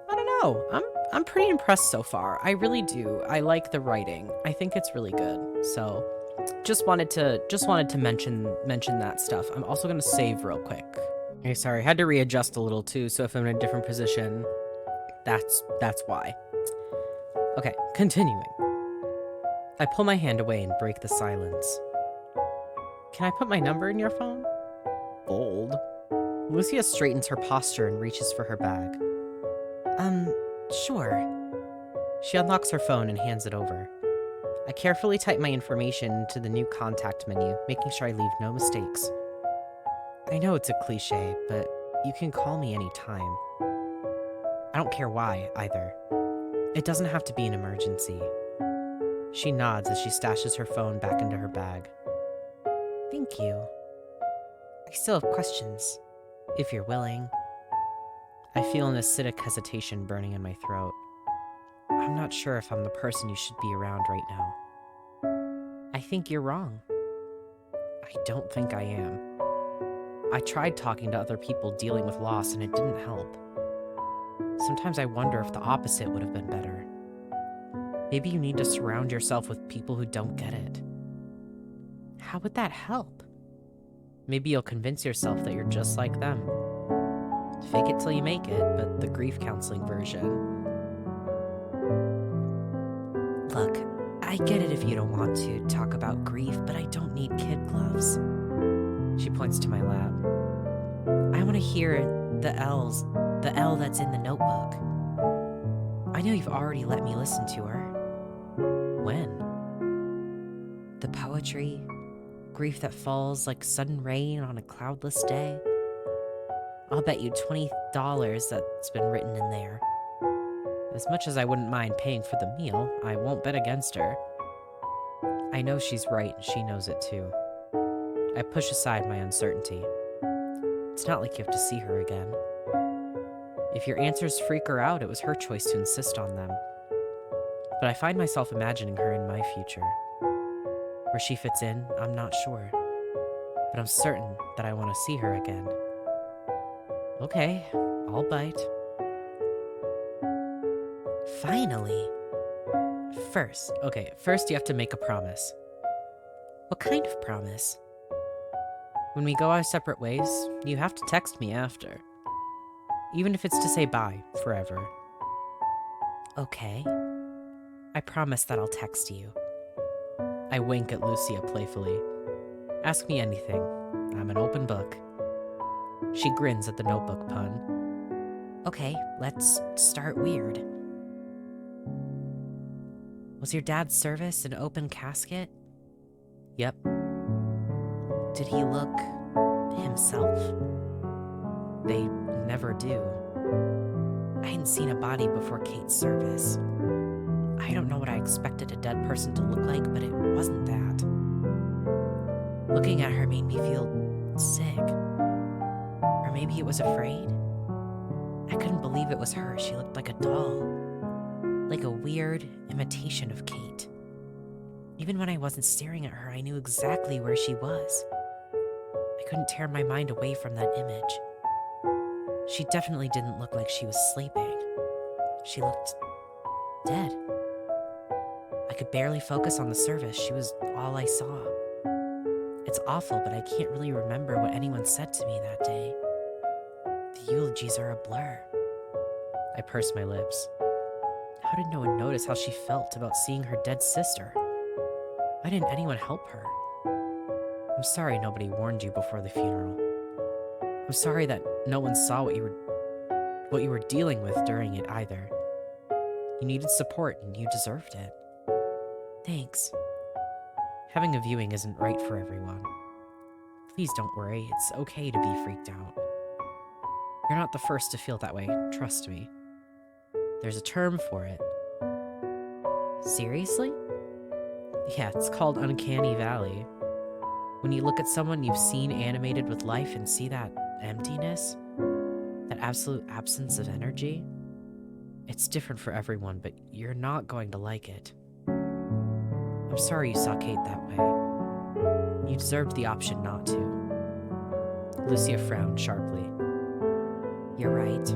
I don't know, I'm pretty impressed so far. I really do. I like the writing. I think it's really good. So just wanted to mention that stuff. I'm also going to save real quick. Okay, sorry, I had to readjust a little too, so if I'm in a different position, that's why. Okay, continuing. I pull my hand away and break the silence. Can I put my number in your phone? Bold. Lucia straightens her posture and reaches for her bag. Sure. She unlocks her phone and hands it over. I carefully type my information into the new contact menu, making sure I leave no mistakes. I know it's a cliche, but you can call me anytime. I don't care why, either. It doesn't have to be an emergency. She nods as she stashes her phone back into her bag. Thank you. I still have questions, if you're willing. I feel an acidic hesitation burning in my throat. I'm not sure if I'm the person you should be around right now. I think you're wrong. I don't think I am. I tried talking to other people dealing with loss and it didn't help. Sometimes I wonder if the opposite would have been better. Maybe you need to surround yourself with people who don't get it. How would that help? Maybe you'll convince yourself that you're just like them. Fake it till you make it, but the grief counseling version. Look, I get it if you don't want to talk about grief, but I don't need kid gloves. She points to my lap. I want to hear the L's, the L that's in the notebook. I know you've already let me listen to her. When? The poetry, grief that falls like sudden rain on a cloudless day. I'll bet you $20 that's been written in there. As much as I wouldn't mind paying for the meal, I won't bet against her. I know she's right, and she knows it too. I push aside my uncertainty. It's not like you have to see her again. If your answers freak her out, it was her choice to insist on them. But I find myself imagining her in my future. Where she fits in, I'm not sure. But I'm certain that I want to see her again. Okay, I'll bite. Finally. First you have to make a promise. What kind of promise? When we go our separate ways, you have to text me after. Even if it's to say bye, forever. Okay. I promise that I'll text you. I wink at Lucia playfully. Ask me anything. I'm an open book. She grins at the notebook pun. Okay, let's start weird. Was your dad's service an open casket? Yep. Did he look himself? They never do. I hadn't seen a body before Kate's service. I don't know what I expected a dead person to look like, but it wasn't that. Looking at her made me feel sick. Or maybe it was afraid. I couldn't believe it was her. She looked like a doll. Like a weird imitation of Kate. Even when I wasn't staring at her, I knew exactly where she was. I couldn't tear my mind away from that image. She definitely didn't look like she was sleeping. She looked dead. I could barely focus on the service. She was all I saw. It's awful, but I can't really remember what anyone said to me that day. The eulogies are a blur. I pursed my lips. How did no one notice how she felt about seeing her dead sister? Why didn't anyone help her? I'm sorry nobody warned you before the funeral. I'm sorry that no one saw what you were dealing with during it either. You needed support and you deserved it. Thanks. Having a viewing isn't right for everyone. Please don't worry, it's okay to be freaked out. You're not the first to feel that way, trust me. There's a term for it. Seriously? Yeah, it's called Uncanny Valley. When you look at someone you've seen animated with life and see that emptiness, that absolute absence of energy, it's different for everyone, but you're not going to like it. I'm sorry you saw Kate that way. You deserved the option not to. Lucia frowned sharply. You're right.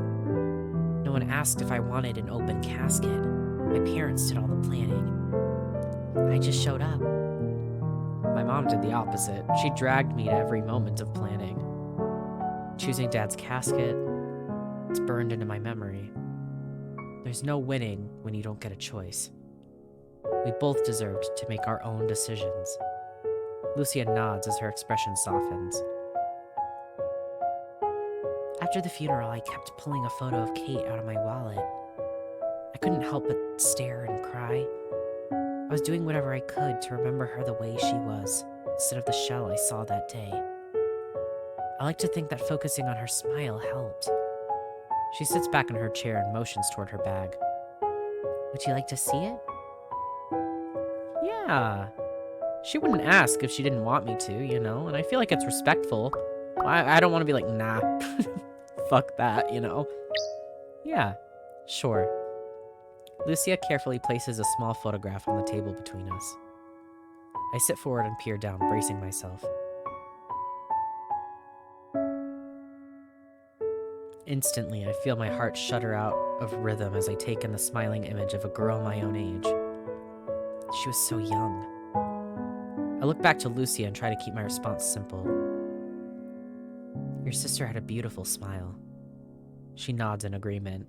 No one asked if I wanted an open casket. My parents did all the planning. I just showed up. My mom did the opposite. She dragged me to every moment of planning. Choosing Dad's casket, it's burned into my memory. There's no winning when you don't get a choice. We both deserved to make our own decisions. Lucia nods as her expression softens. After the funeral, I kept pulling a photo of Kate out of my wallet. I couldn't help but stare and cry. I was doing whatever I could to remember her the way she was, instead of the shell I saw that day. I like to think that focusing on her smile helped. She sits back in her chair and motions toward her bag. Would you like to see it? Yeah. She wouldn't ask if she didn't want me to, you know, and I feel like it's respectful. I don't want to be like, nah, fuck that, you know? Yeah, sure. Lucia carefully places a small photograph on the table between us. I sit forward and peer down, bracing myself. Instantly, I feel my heart shudder out of rhythm as I take in the smiling image of a girl my own age. She was so young. I look back to Lucia and try to keep my response simple. Your sister had a beautiful smile. She nods in agreement.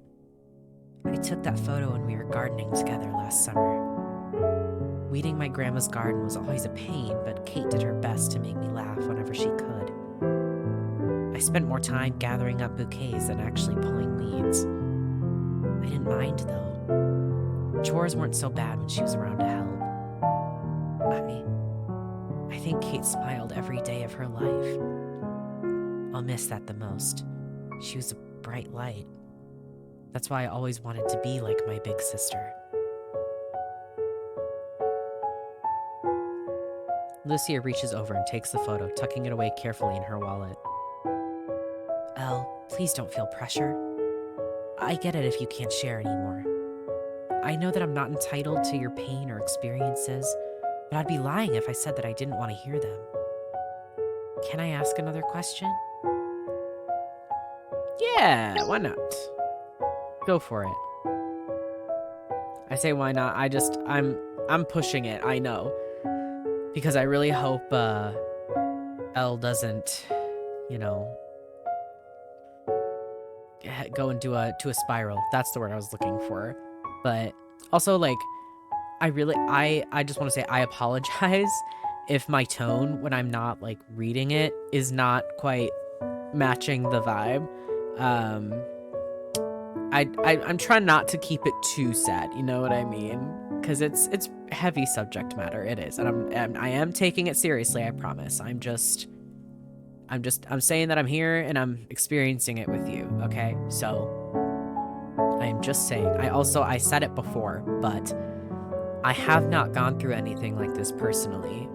I took that photo when we were gardening together last summer. Weeding my grandma's garden was always a pain, but Kate did her best to make me laugh whenever she could. I spent more time gathering up bouquets than actually pulling weeds. I didn't mind, though. Chores weren't so bad when she was around to help. I think Kate smiled every day of her life. I'll miss that the most. She was a bright light. That's why I always wanted to be like my big sister. Lucia reaches over and takes the photo, tucking it away carefully in her wallet. Elle, please don't feel pressure. I get it if you can't share anymore. I know that I'm not entitled to your pain or experiences, but I'd be lying if I said that I didn't want to hear them. Can I ask another question? Yeah, why not? Go for it. I say why not, I'm pushing it, I know. Because I really hope, Elle doesn't, you know, go into a spiral. That's the word I was looking for. But also, like, I just want to say I apologize if my tone when I'm not, like, reading it is not quite matching the vibe. I'm trying not to keep it too sad, you know what I mean? Because it's heavy subject matter, it is, and I am taking it seriously, I promise. I'm saying that I'm here and I'm experiencing it with you, okay? So I'm just saying. I said it before, but I have not gone through anything like this personally.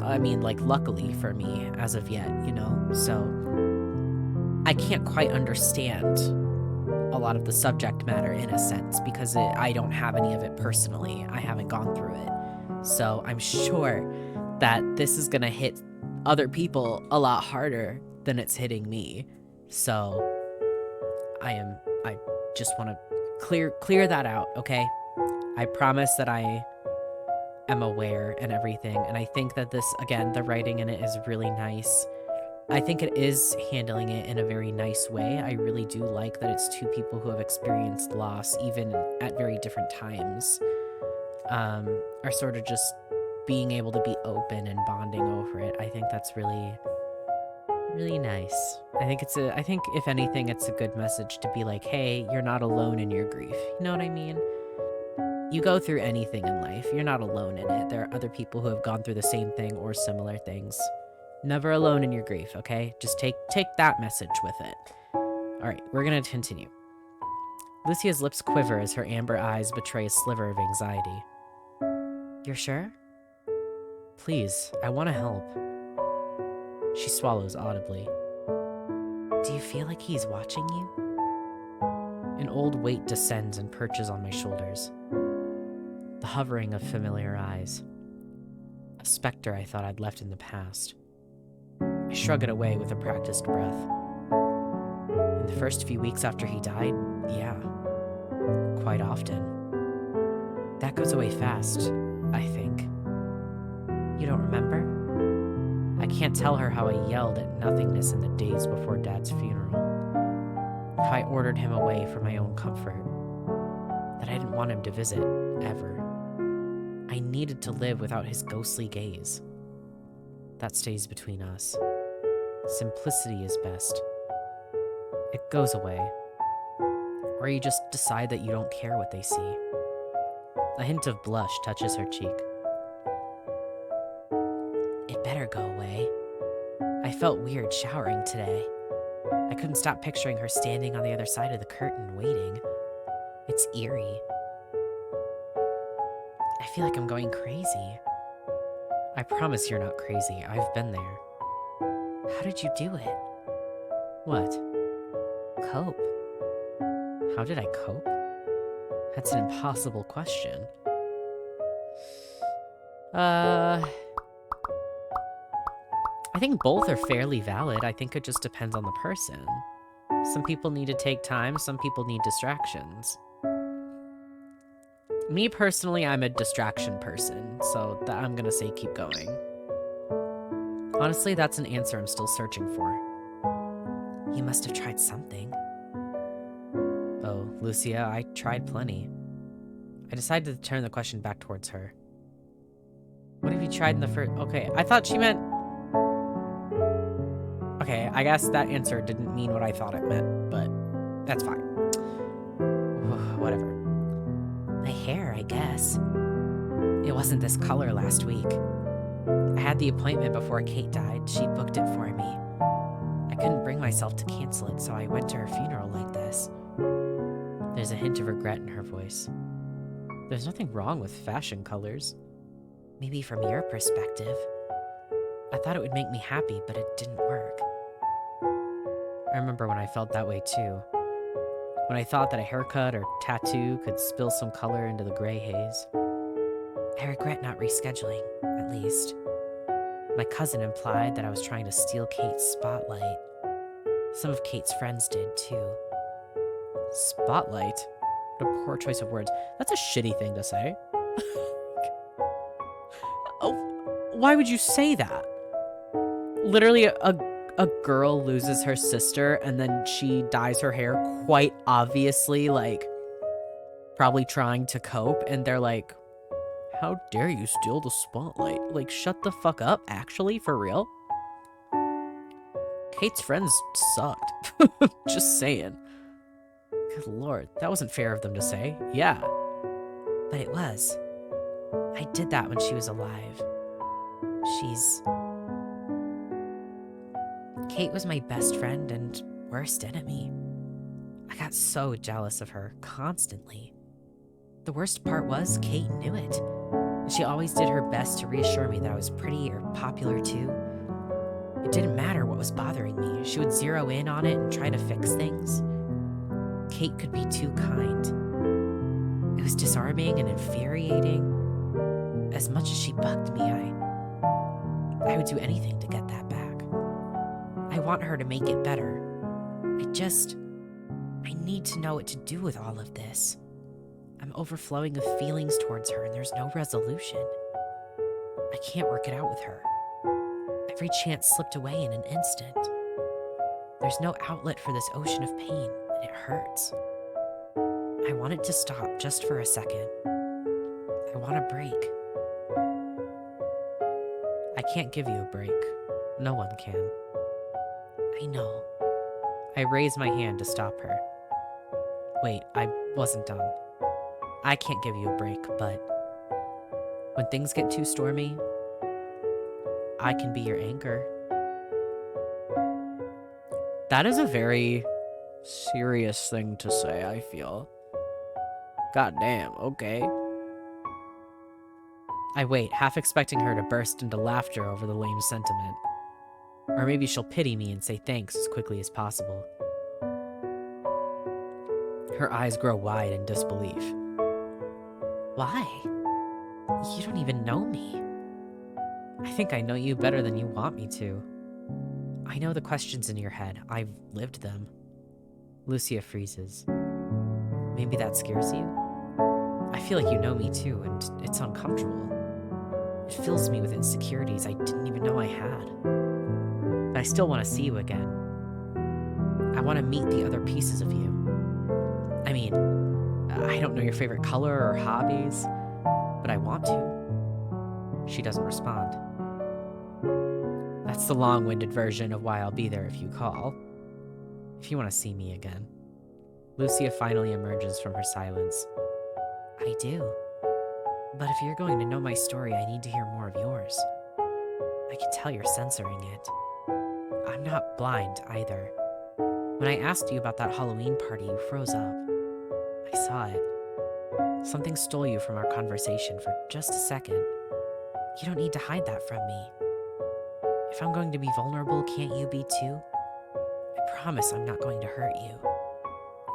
I mean, like, luckily for me as of yet, you know? So I can't quite understand a lot of the subject matter in a sense because I don't have any of it personally. I haven't gone through it. So I'm sure that this is gonna hit other people a lot harder than it's hitting me. So I just want to clear that out, okay? I promise that I am aware and everything, and I think that this, again, the writing in it is really nice. I think it is handling it in a very nice way. I really do like that it's two people who have experienced loss, even at very different times, are sort of just being able to be open and bonding over it. I think that's really, really nice. I think if anything, it's a good message to be like, hey, you're not alone in your grief. You know what I mean? You go through anything in life. You're not alone in it. There are other people who have gone through the same thing or similar things. Never alone in your grief, okay? Just take that message with it. All right, we're gonna continue. Lucia's lips quiver as her amber eyes betray a sliver of anxiety. You're sure? Please, I want to help. She swallows audibly. Do you feel like he's watching you? An old weight descends and perches on my shoulders. The hovering of familiar eyes. A specter I thought I'd left in the past. I shrug it away with a practiced breath. In the first few weeks after he died, yeah. Quite often. That goes away fast, I think. You don't remember? I can't tell her how I yelled at nothingness in the days before Dad's funeral. How I ordered him away for my own comfort. That I didn't want him to visit, ever. I needed to live without his ghostly gaze. That stays between us. Simplicity is best. It goes away. Or you just decide that you don't care what they see. A hint of blush touches her cheek. It better go away. I felt weird showering today. I couldn't stop picturing her standing on the other side of the curtain, waiting. It's eerie. I feel like I'm going crazy. I promise you're not crazy. I've been there. How did you do it? What? Cope. How did I cope? That's an impossible question. I think both are fairly valid. I think it just depends on the person. Some people need to take time, some people need distractions. Me personally, I'm a distraction person, so I'm gonna say keep going. Honestly, that's an answer I'm still searching for. You must have tried something. Oh, Lucia, I tried plenty. I decided to turn the question back towards her. What have you tried in the first... Okay, I thought she meant... Okay, I guess that answer didn't mean what I thought it meant, but that's fine. Whatever. My hair, I guess. It wasn't this color last week. I had the appointment before Kate died. She booked it for me. I couldn't bring myself to cancel it, so I went to her funeral like this. There's a hint of regret in her voice. There's nothing wrong with fashion colors. Maybe from your perspective. I thought it would make me happy, but it didn't work. I remember when I felt that way too. When I thought that a haircut or tattoo could spill some color into the gray haze. I regret not rescheduling, at least. My cousin implied that I was trying to steal Kate's spotlight. Some of Kate's friends did too. Spotlight? What a poor choice of words. That's a shitty thing to say. Oh, why would you say that? Literally, a girl loses her sister and then she dyes her hair quite obviously, like, probably trying to cope, and they're like, how dare you steal the spotlight? Like, shut the fuck up, actually, for real? Kate's friends sucked. Just saying. Good lord, that wasn't fair of them to say. Yeah. But it was. I did that when she was alive. Kate was my best friend and worst enemy. I got so jealous of her, constantly. The worst part was, Kate knew it. And she always did her best to reassure me that I was pretty or popular too. It didn't matter what was bothering me. She would zero in on it and try to fix things. Kate could be too kind. It was disarming and infuriating. As much as she bugged me, I would do anything to get that back. I want her to make it better. I I need to know what to do with all of this. I'm overflowing with feelings towards her and there's no resolution. I can't work it out with her. Every chance slipped away in an instant. There's no outlet for this ocean of pain, and it hurts. I want it to stop just for a second. I want a break. I can't give you a break. No one can. I know. I raise my hand to stop her. Wait, I wasn't done. I can't give you a break, but when things get too stormy, I can be your anchor. That is a very serious thing to say, I feel. God damn, okay. I wait, half expecting her to burst into laughter over the lame sentiment. Or maybe she'll pity me and say thanks as quickly as possible. Her eyes grow wide in disbelief. Why? You don't even know me. I think I know you better than you want me to. I know the questions in your head. I've lived them. Lucia freezes. Maybe that scares you? I feel like you know me too, and it's uncomfortable. It fills me with insecurities I didn't even know I had. But I still want to see you again. I want to meet the other pieces of you. I mean, I don't know your favorite color or hobbies, but I want to. She doesn't respond. That's the long-winded version of why I'll be there if you call. If you want to see me again. Lucia finally emerges from her silence. I do. But if you're going to know my story, I need to hear more of yours. I can tell you're censoring it. I'm not blind either. When I asked you about that Halloween party, you froze up. I saw it. Something stole you from our conversation for just a second. You don't need to hide that from me. If I'm going to be vulnerable, can't you be too? I promise I'm not going to hurt you.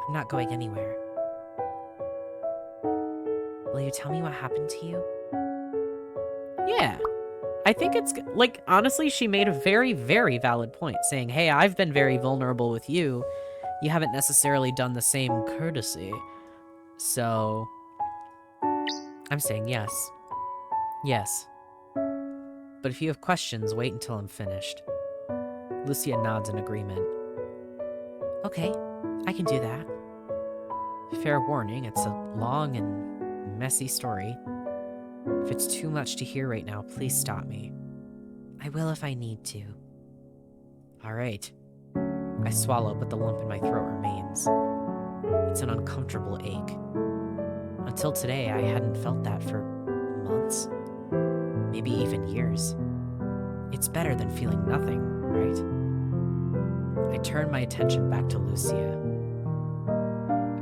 I'm not going anywhere. Will you tell me what happened to you? Yeah. I think it's, like, honestly, she made a very, very valid point, saying, hey, I've been very vulnerable with you. You haven't necessarily done the same courtesy. So, I'm saying yes. Yes. But if you have questions, wait until I'm finished. Lucia nods in agreement. Okay, I can do that. Fair warning, it's a long and messy story. If it's too much to hear right now, please stop me. I will if I need to. Alright. I swallow, but the lump in my throat remains. It's an uncomfortable ache. Until today, I hadn't felt that for months. Maybe even years. It's better than feeling nothing, right? I turn my attention back to Lucia.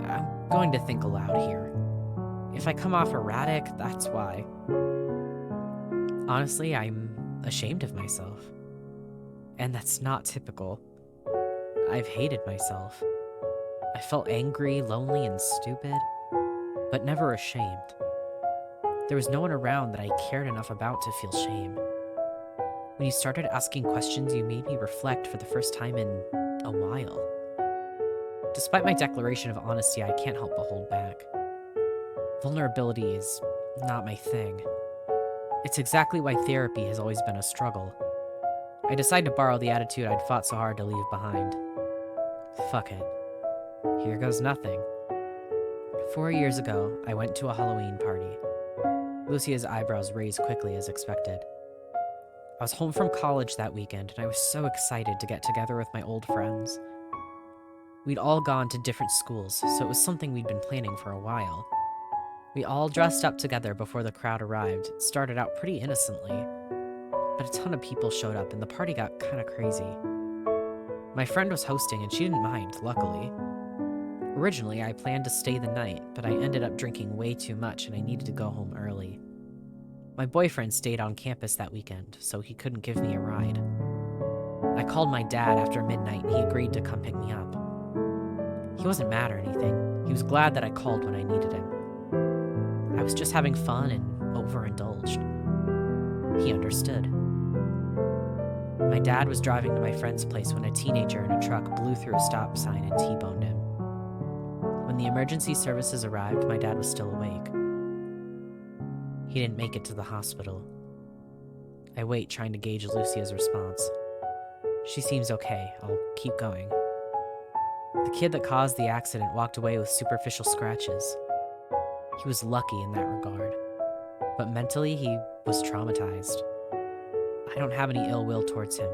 I'm going to think aloud here. If I come off erratic, that's why. Honestly, I'm ashamed of myself. And that's not typical. I've hated myself. I felt angry, lonely, and stupid, but never ashamed. There was no one around that I cared enough about to feel shame. When you started asking questions, you made me reflect for the first time in a while. Despite my declaration of honesty, I can't help but hold back. Vulnerability is not my thing. It's exactly why therapy has always been a struggle. I decide to borrow the attitude I'd fought so hard to leave behind. Fuck it. Here goes nothing. 4 years ago, I went to a Halloween party. Lucia's eyebrows raised quickly as expected. I was home from college that weekend, and I was so excited to get together with my old friends. We'd all gone to different schools, so it was something we'd been planning for a while. We all dressed up together before the crowd arrived. It started out pretty innocently, but a ton of people showed up and the party got kind of crazy. My friend was hosting and she didn't mind, luckily. Originally, I planned to stay the night, but I ended up drinking way too much and I needed to go home early. My boyfriend stayed on campus that weekend, so he couldn't give me a ride. I called my dad after midnight and he agreed to come pick me up. He wasn't mad or anything. He was glad that I called when I needed him. I was just having fun and overindulged. He understood. My dad was driving to my friend's place when a teenager in a truck blew through a stop sign and T-boned him. When the emergency services arrived, my dad was still awake. He didn't make it to the hospital. I wait, trying to gauge Lucia's response. She seems okay. I'll keep going. The kid that caused the accident walked away with superficial scratches. He was lucky in that regard, but mentally he was traumatized. I don't have any ill will towards him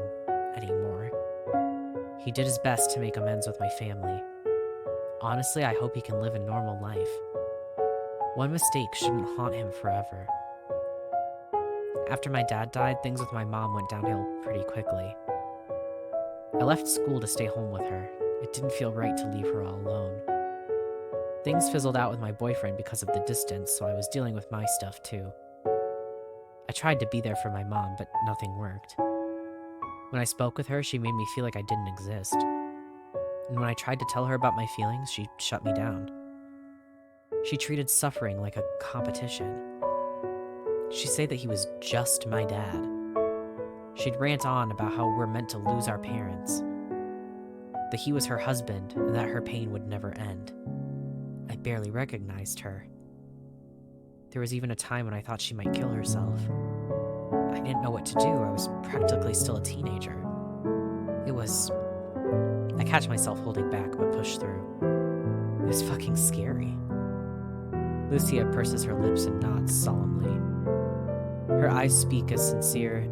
anymore. He did his best to make amends with my family. Honestly, I hope he can live a normal life. One mistake shouldn't haunt him forever. After my dad died, things with my mom went downhill pretty quickly. I left school to stay home with her. It didn't feel right to leave her all alone. Things fizzled out with my boyfriend because of the distance, so I was dealing with my stuff too. I tried to be there for my mom, but nothing worked. When I spoke with her, she made me feel like I didn't exist. And when I tried to tell her about my feelings, she shut me down. She treated suffering like a competition. She'd say that he was just my dad. She'd rant on about how we're meant to lose our parents, that he was her husband and that her pain would never end. I barely recognized her. There was even a time when I thought she might kill herself. I didn't know what to do. I was practically still a teenager. I catch myself holding back but push through. It was fucking scary. Lucia purses her lips and nods solemnly. Her eyes speak as sincere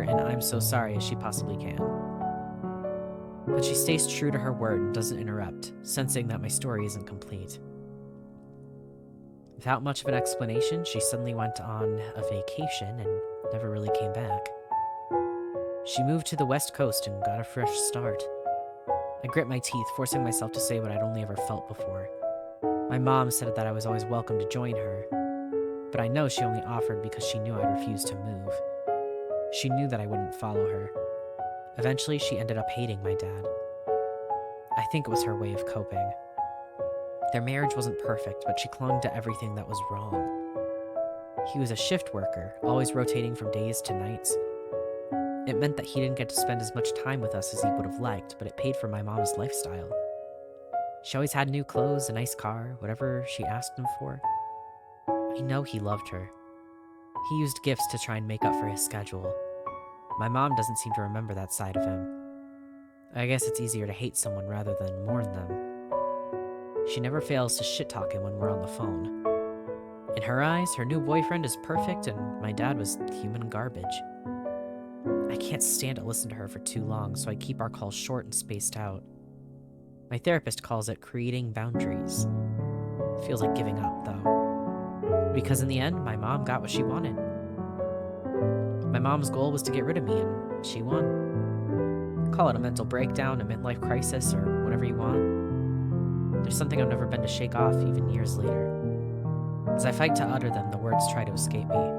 and I'm so sorry as she possibly can. But she stays true to her word and doesn't interrupt, sensing that my story isn't complete. Without much of an explanation, she suddenly went on a vacation and never really came back. She moved to the West Coast and got a fresh start. I grit my teeth, forcing myself to say what I'd only ever felt before. My mom said that I was always welcome to join her, but I know she only offered because she knew I'd refuse to move. She knew that I wouldn't follow her. Eventually, she ended up hating my dad. I think it was her way of coping. Their marriage wasn't perfect, but she clung to everything that was wrong. He was a shift worker, always rotating from days to nights. It meant that he didn't get to spend as much time with us as he would have liked, but it paid for my mom's lifestyle. She always had new clothes, a nice car, whatever she asked him for. I know he loved her. He used gifts to try and make up for his schedule. My mom doesn't seem to remember that side of him. I guess it's easier to hate someone rather than mourn them. She never fails to shit-talk him when we're on the phone. In her eyes, her new boyfriend is perfect and my dad was human garbage. I can't stand to listen to her for too long, so I keep our calls short and spaced out. My therapist calls it creating boundaries. Feels like giving up, though. Because in the end, my mom got what she wanted. My mom's goal was to get rid of me, and she won. Call it a mental breakdown, a midlife crisis, or whatever you want. There's something I've never been to shake off even years later. As I fight to utter them, the words try to escape me.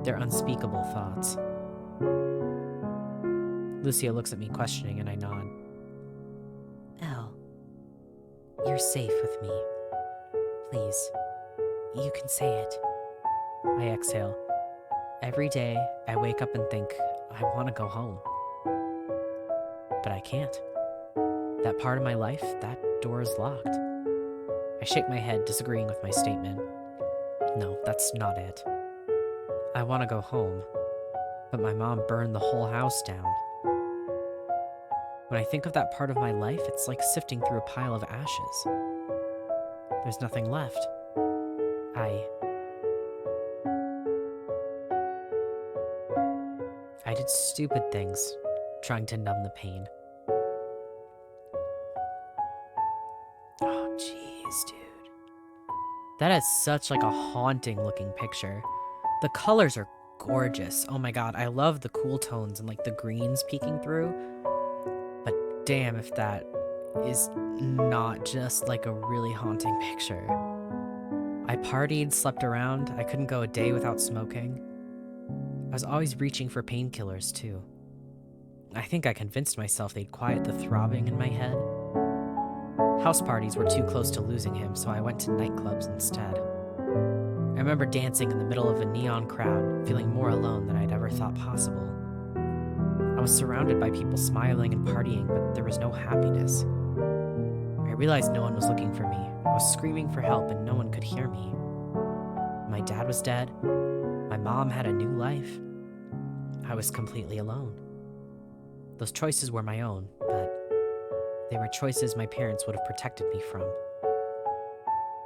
They're unspeakable thoughts. Lucia looks at me questioning, and I nod. Elle, you're safe with me. Please, you can say it. I exhale. Every day, I wake up and think, I want to go home. But I can't. That part of my life, that door is locked. I shake my head, disagreeing with my statement. No, that's not it. I want to go home, but my mom burned the whole house down. When I think of that part of my life, it's like sifting through a pile of ashes. There's nothing left. I did stupid things, trying to numb the pain. Oh, jeez, dude. That is such like a haunting looking picture. The colors are gorgeous. Oh my god, I love the cool tones and like the greens peeking through. But damn if that is not just like a really haunting picture. I partied, slept around. I couldn't go a day without smoking. I was always reaching for painkillers too. I think I convinced myself they'd quiet the throbbing in my head. House parties were too close to losing him, so I went to nightclubs instead. I remember dancing in the middle of a neon crowd, feeling more alone than I'd ever thought possible. I was surrounded by people smiling and partying, but there was no happiness. realized no one was looking for me. I was screaming for help and no one could hear me. My dad was dead. My mom had a new life. I was completely alone. Those choices were my own, but they were choices my parents would have protected me from.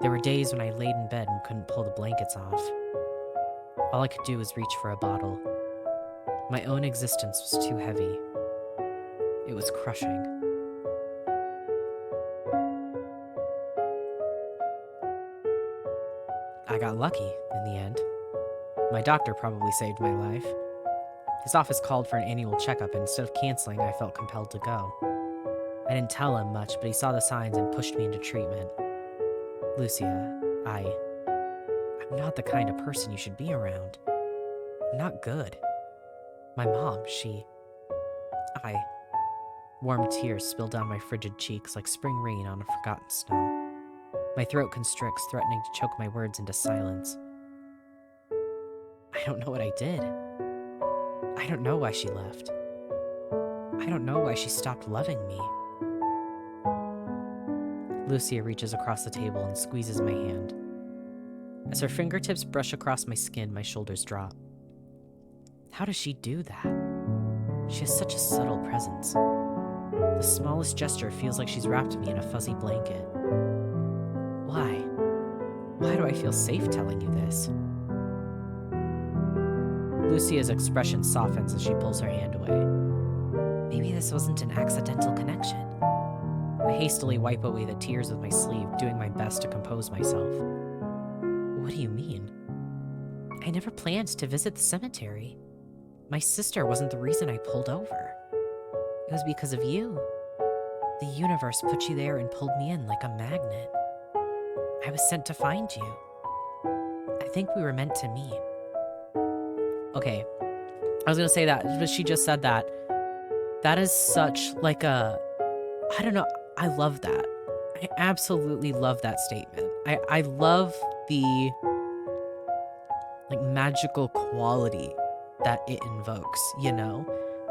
There were days when I laid in bed and couldn't pull the blankets off. All I could do was reach for a bottle. My own existence was too heavy. It was crushing. I got lucky in the end. My doctor probably saved my life. His office called for an annual checkup, and instead of canceling, I felt compelled to go. I didn't tell him much, but he saw the signs and pushed me into treatment. Lucia, I'm not the kind of person you should be around. I'm not good. My mom, Warm tears spilled down my frigid cheeks like spring rain on a forgotten snow. My throat constricts, threatening to choke my words into silence. I don't know what I did. I don't know why she left. I don't know why she stopped loving me. Lucia reaches across the table and squeezes my hand. As her fingertips brush across my skin, my shoulders drop. How does she do that? She has such a subtle presence. The smallest gesture feels like she's wrapped me in a fuzzy blanket. Why? Why do I feel safe telling you this? Lucia's expression softens as she pulls her hand away. Maybe this wasn't an accidental connection. I hastily wipe away the tears with my sleeve, doing my best to compose myself. What do you mean? I never planned to visit the cemetery. My sister wasn't the reason I pulled over. It was because of you. The universe put you there and pulled me in like a magnet. I was sent to find you. I think we were meant to meet. Okay, I was gonna say that, but she just said that. That is such like I don't know, I love that. I absolutely love that statement. I love the like magical quality that it invokes,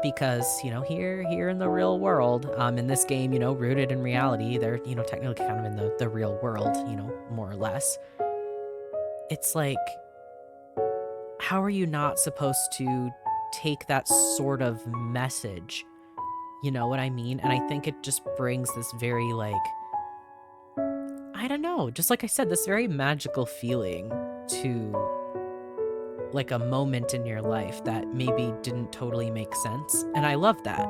because, here in the real world, in this game, rooted in reality, they're, technically kind of in the real world, more or less. It's like, how are you not supposed to take that sort of message? You know what I mean? And I think it just brings this very, I don't know, just like I said, this very magical feeling to like a moment in your life that maybe didn't totally make sense. And I love that.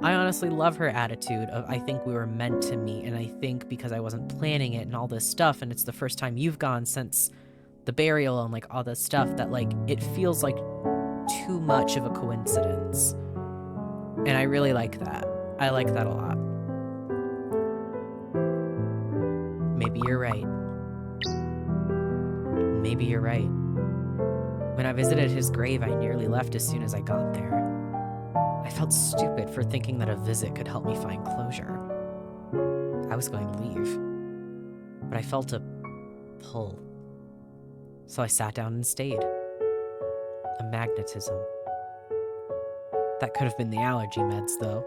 I honestly love her attitude of, I think we were meant to meet. And I think because I wasn't planning it and all this stuff, and it's the first time you've gone since the burial and like all this stuff, that like it feels like too much of a coincidence. And I really like that. I like that a lot. Maybe you're right. Maybe you're right. When I visited his grave, I nearly left as soon as I got there. I felt stupid for thinking that a visit could help me find closure. I was going to leave, but I felt a pull. So I sat down and stayed. A magnetism. That could have been the allergy meds, though.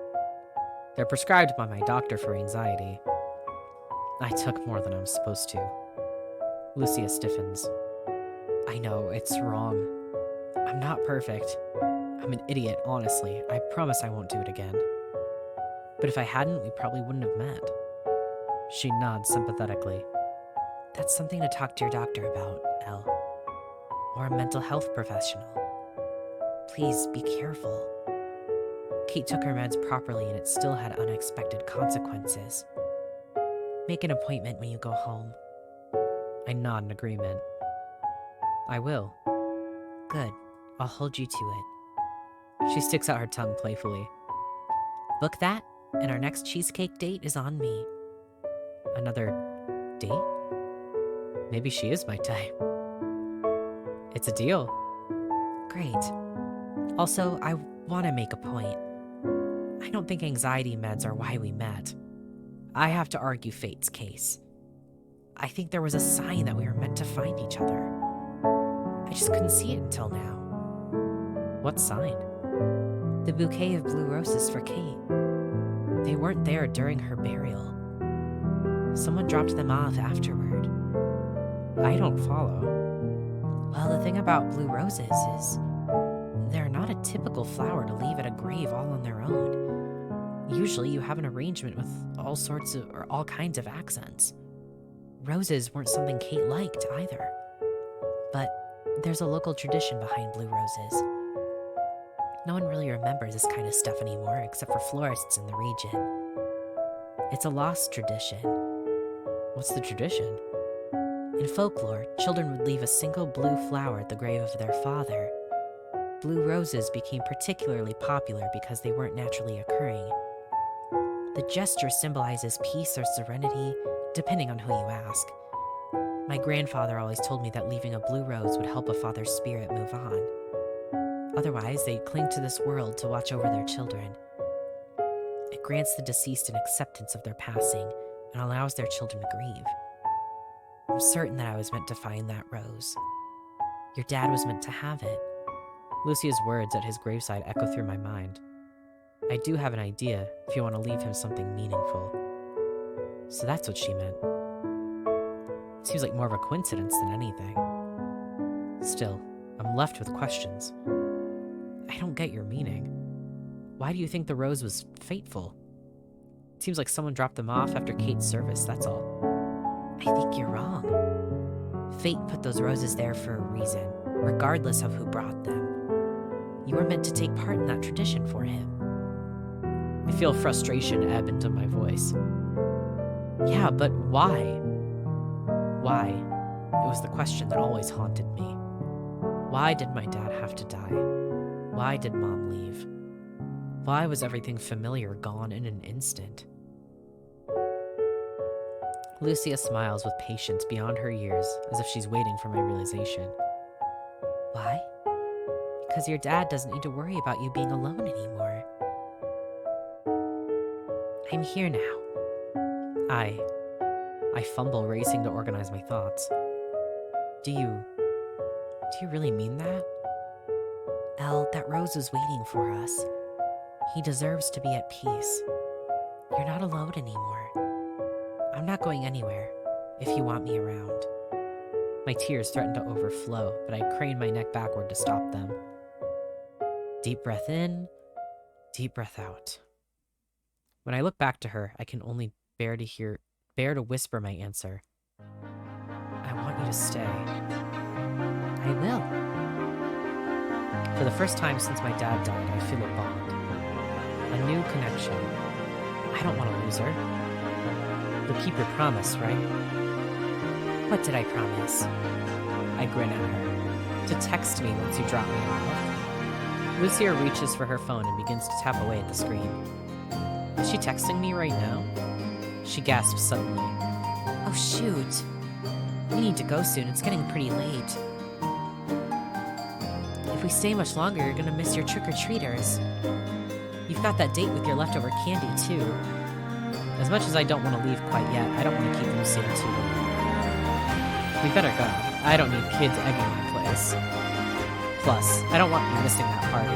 They're prescribed by my doctor for anxiety. I took more than I was supposed to. Lucia stiffens. I know, it's wrong. I'm not perfect. I'm an idiot, honestly. I promise I won't do it again. But if I hadn't, we probably wouldn't have met. She nods sympathetically. That's something to talk to your doctor about, Elle. Or a mental health professional. Please be careful. Kate took her meds properly and it still had unexpected consequences. Make an appointment when you go home. I nod in agreement. I will. Good. I'll hold you to it. She sticks out her tongue playfully. Book that, and our next cheesecake date is on me. Another date? Maybe she is my type. It's a deal. Great. Also, I want to make a point. I don't think anxiety meds are why we met. I have to argue fate's case. I think there was a sign that we were meant to find each other. I just couldn't see it until now. What sign? The bouquet of blue roses for Kate. They weren't there during her burial. Someone dropped them off afterward. I don't follow. Well, the thing about blue roses is they're not a typical flower to leave at a grave all on their own. Usually you have an arrangement with all kinds of accents. Roses weren't something Kate liked either. But there's a local tradition behind blue roses. No one really remembers this kind of stuff anymore except for florists in the region. It's a lost tradition. What's the tradition? In folklore, children would leave a single blue flower at the grave of their father. Blue roses became particularly popular because they weren't naturally occurring. The gesture symbolizes peace or serenity, depending on who you ask. My grandfather always told me that leaving a blue rose would help a father's spirit move on. Otherwise, they'd cling to this world to watch over their children. It grants the deceased an acceptance of their passing and allows their children to grieve. I'm certain that I was meant to find that rose. Your dad was meant to have it. Lucia's words at his graveside echo through my mind. I do have an idea if you want to leave him something meaningful. So that's what she meant. Seems like more of a coincidence than anything. Still, I'm left with questions. I don't get your meaning. Why do you think the rose was fateful? It seems like someone dropped them off after Kate's service, that's all. I think you're wrong. Fate put those roses there for a reason, regardless of who brought them. You were meant to take part in that tradition for him. I feel frustration ebb into my voice. Yeah, but why? Why? It was the question that always haunted me. Why did my dad have to die? Why did Mom leave? Why was everything familiar gone in an instant? Lucia smiles with patience beyond her years, as if she's waiting for my realization. Why? Because your dad doesn't need to worry about you being alone anymore. I'm here now. I fumble, racing to organize my thoughts. Do you really mean that? Elle, that rose is waiting for us. He deserves to be at peace. You're not alone anymore. I'm not going anywhere, if you want me around. My tears threaten to overflow, but I crane my neck backward to stop them. Deep breath in, deep breath out. When I look back to her, I can only bear to whisper my answer. I want you to stay. I will. For the first time since my dad died, I feel a bond. A new connection. I don't want to lose her. You'll keep your promise, right? What did I promise? I grin at her. To text me once you drop me off. Lucia reaches for her phone and begins to tap away at the screen. Is she texting me right now? She gasps suddenly. Oh shoot. We need to go soon. It's getting pretty late. If we stay much longer, you're gonna miss your trick-or-treaters. You've got that date with your leftover candy, too. As much as I don't want to leave quite yet, I don't want to keep Lucia too long. We better go. I don't need kids egging my place. Plus, I don't want you missing that party.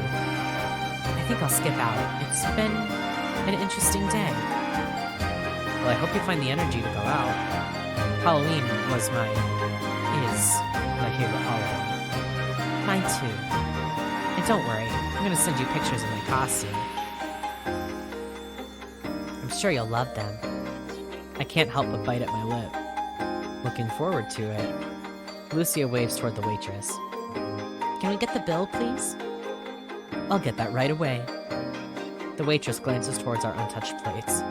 I think I'll skip out. It's been an interesting day. Well, I hope you find the energy to go out. Halloween is my favorite holiday. Mine too. And don't worry, I'm gonna send you pictures of my costume. I'm sure you'll love them. I can't help but bite at my lip. Looking forward to it. Lucia waves toward the waitress. Can we get the bill, please? I'll get that right away. The waitress glances towards our untouched plates.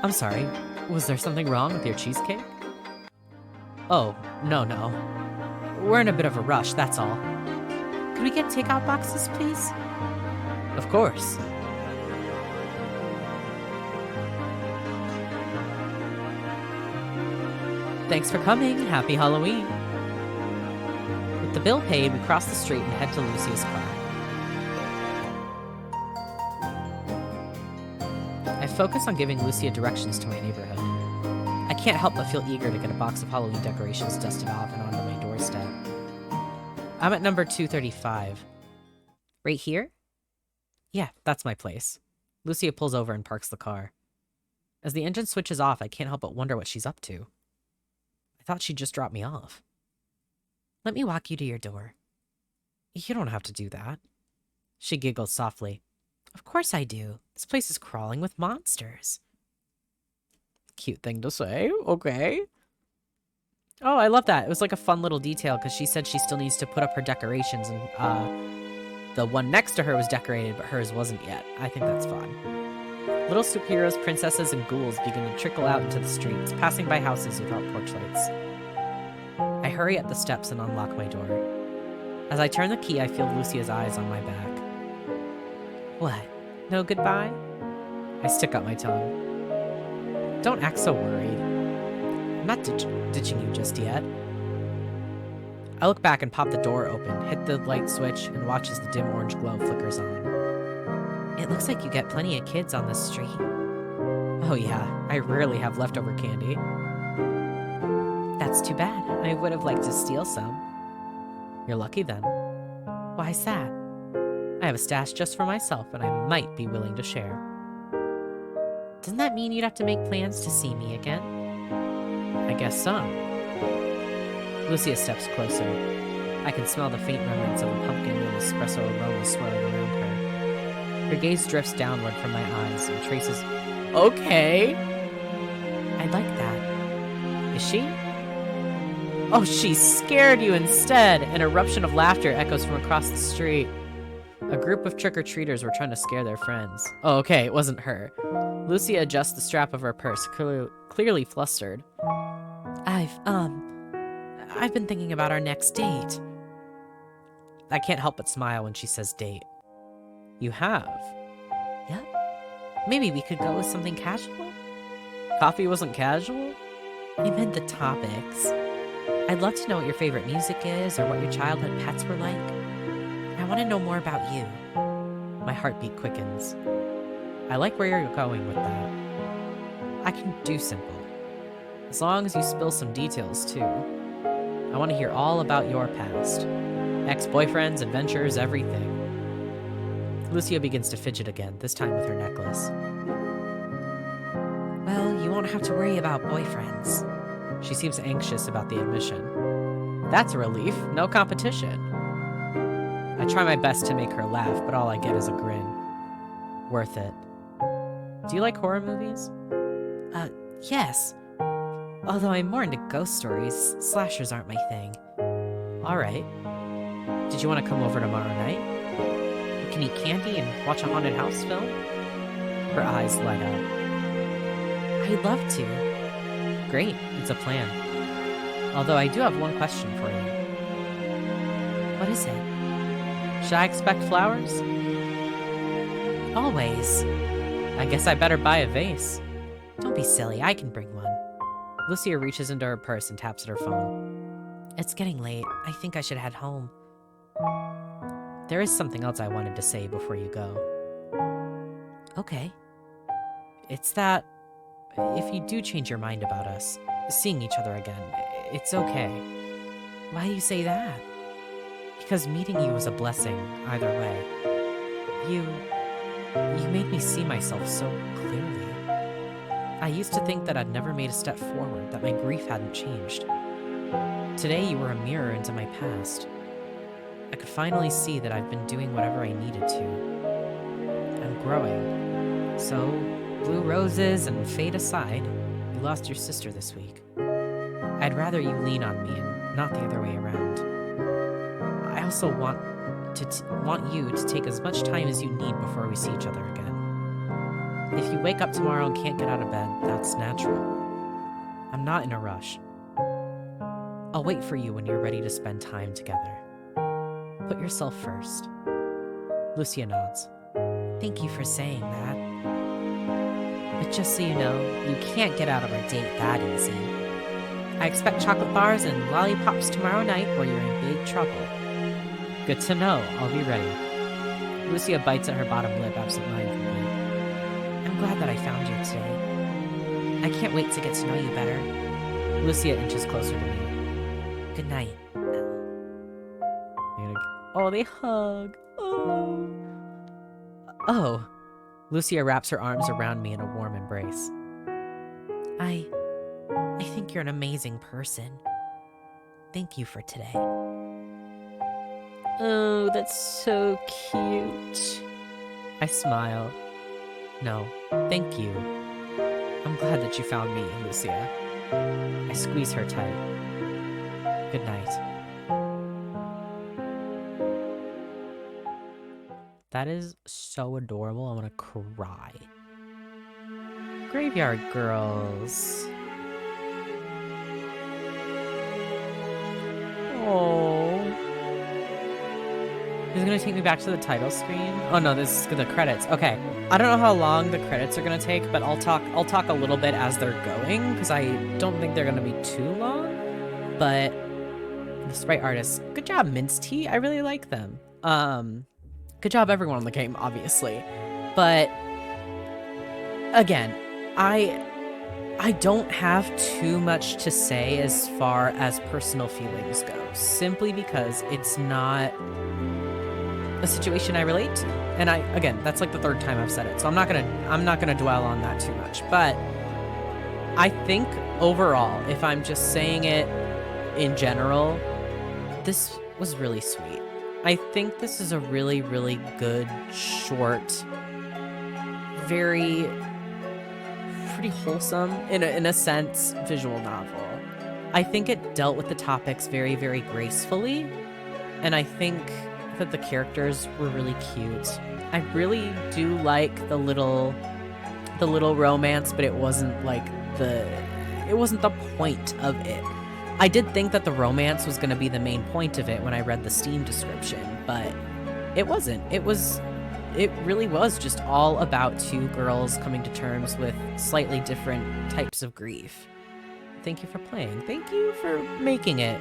I'm sorry, was there something wrong with your cheesecake? Oh, no. We're in a bit of a rush, that's all. Could we get takeout boxes, please? Of course. Thanks for coming. Happy Halloween. With the bill paid, we cross the street and head to Lucia's car. I focus on giving Lucia directions to my neighborhood. I can't help but feel eager to get a box of Halloween decorations dusted off and onto my doorstep. I'm at number 235. Right here? Yeah, that's my place. Lucia pulls over and parks the car. As the engine switches off, I can't help but wonder what she's up to. I thought she'd just drop me off. Let me walk you to your door. You don't have to do that. She giggles softly. Of course I do. This place is crawling with monsters. Cute thing to say. Okay. Oh, I love that. It was like a fun little detail because she said she still needs to put up her decorations and the one next to her was decorated, but hers wasn't yet. I think that's fun. Little superheroes, princesses, and ghouls begin to trickle out into the streets, passing by houses without porch lights. I hurry up the steps and unlock my door. As I turn the key, I feel Lucia's eyes on my back. What? No goodbye? I stick out my tongue. Don't act so worried. I'm not ditching you just yet. I look back and pop the door open, hit the light switch, and watch as the dim orange glow flickers on. It looks like you get plenty of kids on this street. Oh yeah, I rarely have leftover candy. That's too bad. I would have liked to steal some. You're lucky then. Why's that? I have a stash just for myself, and I might be willing to share. Doesn't that mean you'd have to make plans to see me again? I guess so. Lucia steps closer. I can smell the faint remnants of a pumpkin and espresso aroma swirling around her. Her gaze drifts downward from my eyes and traces... Okay! I like that. Is she? Oh, she scared you instead! An eruption of laughter echoes from across the street. A group of trick-or-treaters were trying to scare their friends. Oh, okay, it wasn't her. Lucia adjusts the strap of her purse, clearly flustered. I've been thinking about our next date. I can't help but smile when she says date. You have? Yep. Maybe we could go with something casual? Coffee wasn't casual? I meant the topics. I'd love to know what your favorite music is or what your childhood pets were like. I want to know more about you. My heartbeat quickens. I like where you're going with that. I can do simple. As long as you spill some details, too. I want to hear all about your past. Ex-boyfriends, adventures, everything. Lucia begins to fidget again, this time with her necklace. Well, you won't have to worry about boyfriends. She seems anxious about the admission. That's a relief. No competition. I try my best to make her laugh, but all I get is a grin. Worth it. Do you like horror movies? Yes. Although I'm more into ghost stories, slashers aren't my thing. Alright. Did you want to come over tomorrow night? We can eat candy and watch a haunted house film? Her eyes light up. I'd love to. Great, it's a plan. Although I do have one question for you. What is it? Should I expect flowers? Always. I guess I better buy a vase. Don't be silly, I can bring one. Lucia reaches into her purse and taps at her phone. It's getting late. I think I should head home. There is something else I wanted to say before you go. Okay. It's that if you do change your mind about us, seeing each other again, it's okay. Why do you say that? Because meeting you was a blessing either way. You made me see myself so clearly. I used to think that I'd never made a step forward, that my grief hadn't changed. Today you were a mirror into my past. I could finally see that I've been doing whatever I needed to. I'm growing. So, blue roses and fate aside, you lost your sister this week. I'd rather you lean on me and not the other way around. I also want you to take as much time as you need before we see each other again. If you wake up tomorrow and can't get out of bed, that's natural. I'm not in a rush. I'll wait for you when you're ready to spend time together. Put yourself first. Lucia nods. Thank you for saying that. But just so you know, you can't get out of a date that easy. I expect chocolate bars and lollipops tomorrow night or you're in big trouble. Good to know. I'll be ready. Lucia bites at her bottom lip absentmindedly. I'm glad that I found you today. I can't wait to get to know you better. Lucia inches closer to me. Good night. Oh, they hug. Oh. Lucia wraps her arms around me in a warm embrace. I think you're an amazing person. Thank you for today. Oh, that's so cute. I smile. No, thank you. I'm glad that you found me, Lucia. I squeeze her tight. Good night. That is so adorable. I want to cry. Graveyard Girls. Oh. Is it gonna take me back to the title screen? Oh no, this is the credits. Okay. I don't know how long the credits are gonna take, but I'll talk a little bit as they're going, because I don't think they're gonna be too long. But the sprite artists, good job, Mince Tea. I really like them. Good job everyone on the game, obviously. But again, I don't have too much to say as far as personal feelings go, simply because it's not a situation I relate to. And again, that's like the third time I've said it, so I'm not gonna dwell on that too much. But I think overall, if I'm just saying it in general, this was really sweet. I think this is a really, really good, short, very pretty wholesome, in a sense, visual novel. I think it dealt with the topics very, very gracefully, and I think that the characters were really cute. I really do like the little romance, but it wasn't like it wasn't the point of it. I did think that the romance was going to be the main point of it when I read the Steam description, but it wasn't. It really was just all about two girls coming to terms with slightly different types of grief. Thank you for playing. Thank you for making it,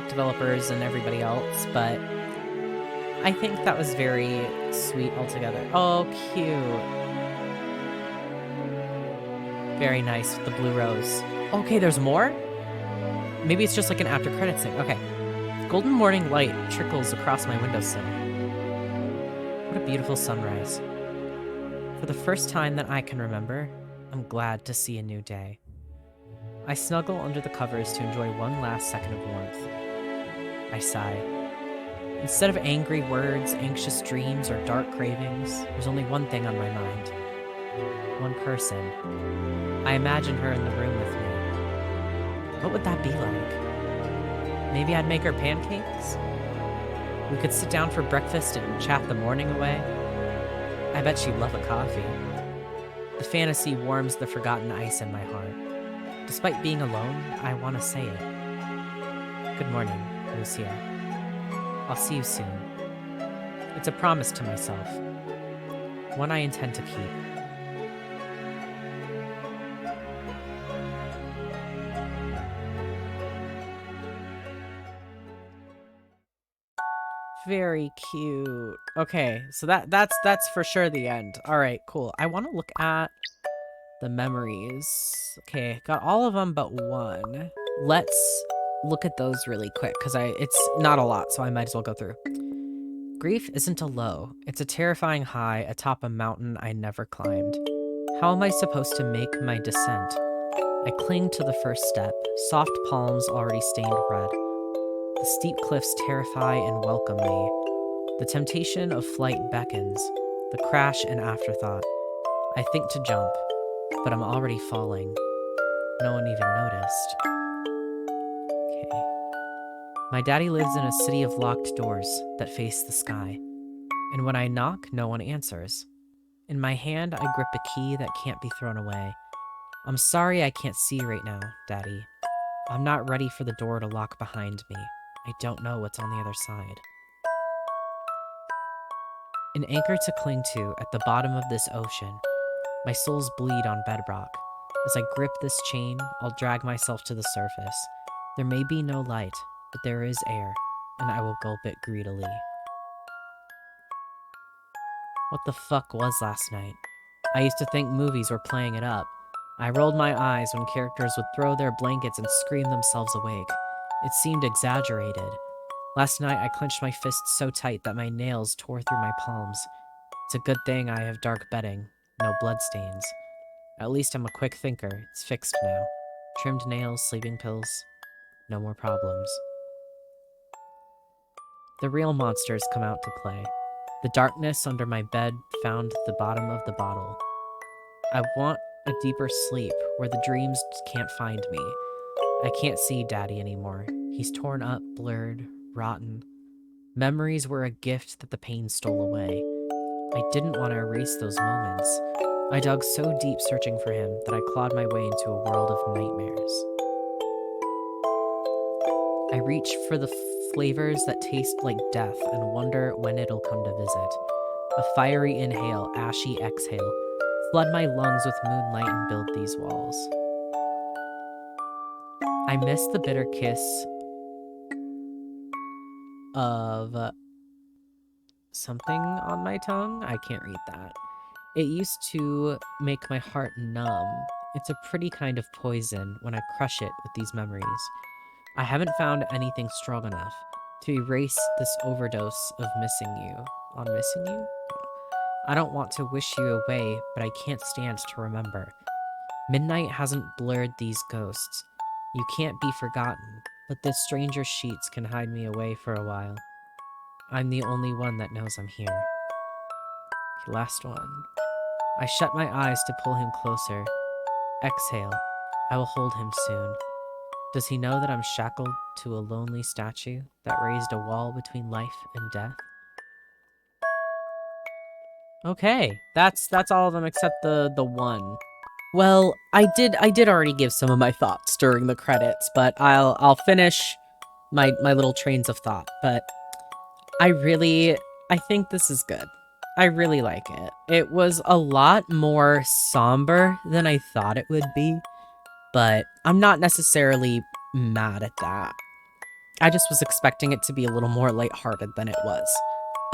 developers and everybody else, but I think that was very sweet altogether. Oh, cute. Very nice with the blue rose. Okay, there's more? Maybe it's just like an after credits thing. Okay. Golden morning light trickles across my windowsill. What a beautiful sunrise. For the first time that I can remember, I'm glad to see a new day. I snuggle under the covers to enjoy one last second of warmth. I sigh. Instead of angry words, anxious dreams, or dark cravings, there's only one thing on my mind. One person. I imagine her in the room with me. What would that be like? Maybe I'd make her pancakes? We could sit down for breakfast and chat the morning away. I bet she'd love a coffee. The fantasy warms the forgotten ice in my heart. Despite being alone, I want to say it. Good morning, Lucia. I'll see you soon. It's a promise to myself. One I intend to keep. Very cute. Okay, so that's for sure the end. All right, cool. I want to look at the memories. Okay, got all of them but one. Let's look at those really quick because it's not a lot, so I might as well go through. Grief isn't a low. It's a terrifying high atop a mountain I never climbed. How am I supposed to make my descent? I cling to the first step, soft palms already stained red. The steep cliffs terrify and welcome me. The temptation of flight beckons, the crash an afterthought. I think to jump, but I'm already falling. No one even noticed. Okay. My daddy lives in a city of locked doors that face the sky. And when I knock, no one answers. In my hand, I grip a key that can't be thrown away. I'm sorry I can't see right now, Daddy. I'm not ready for the door to lock behind me. I don't know what's on the other side. An anchor to cling to at the bottom of this ocean. My soles bleed on bedrock. As I grip this chain, I'll drag myself to the surface. There may be no light, but there is air, and I will gulp it greedily. What the fuck was last night? I used to think movies were playing it up. I rolled my eyes when characters would throw their blankets and scream themselves awake. It seemed exaggerated. Last night, I clenched my fists so tight that my nails tore through my palms. It's a good thing I have dark bedding, no bloodstains. At least I'm a quick thinker. It's fixed now. Trimmed nails, sleeping pills. No more problems. The real monsters come out to play. The darkness under my bed found the bottom of the bottle. I want a deeper sleep where the dreams can't find me. I can't see Daddy anymore. He's torn up, blurred, rotten. Memories were a gift that the pain stole away. I didn't want to erase those moments. I dug so deep searching for him that I clawed my way into a world of nightmares. I reach for the flavors that taste like death and wonder when it'll come to visit. A fiery inhale, ashy exhale. Flood my lungs with moonlight and build these walls. I miss the bitter kiss of something on my tongue. I can't read that. It used to make my heart numb. It's a pretty kind of poison when I crush it with these memories. I haven't found anything strong enough to erase this overdose of missing you. On missing you? I don't want to wish you away, but I can't stand to remember. Midnight hasn't blurred these ghosts. You can't be forgotten, but this stranger's sheets can hide me away for a while. I'm the only one that knows I'm here. Last one. I shut my eyes to pull him closer. Exhale. I will hold him soon. Does he know that I'm shackled to a lonely statue that raised a wall between life and death? Okay, that's all of them except the one. Well, I did already give some of my thoughts during the credits, but I'll finish my little trains of thought. But I think this is good. I really like it. It was a lot more somber than I thought it would be, but I'm not necessarily mad at that. I just was expecting it to be a little more lighthearted than it was.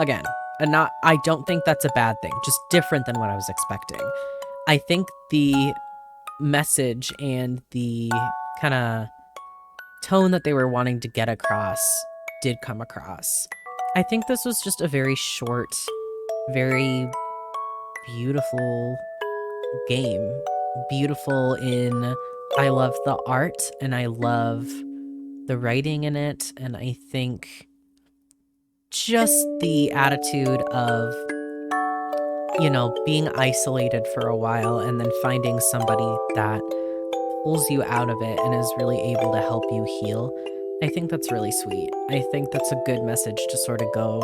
Again, I don't think that's a bad thing, just different than what I was expecting. I think the message and the kind of tone that they were wanting to get across did come across. I think this was just a very short, very beautiful game. Beautiful in, I love the art and I love the writing in it, and I think just the attitude of, being isolated for a while and then finding somebody that pulls you out of it and is really able to help you heal. I think that's really sweet. I think that's a good message to sort of go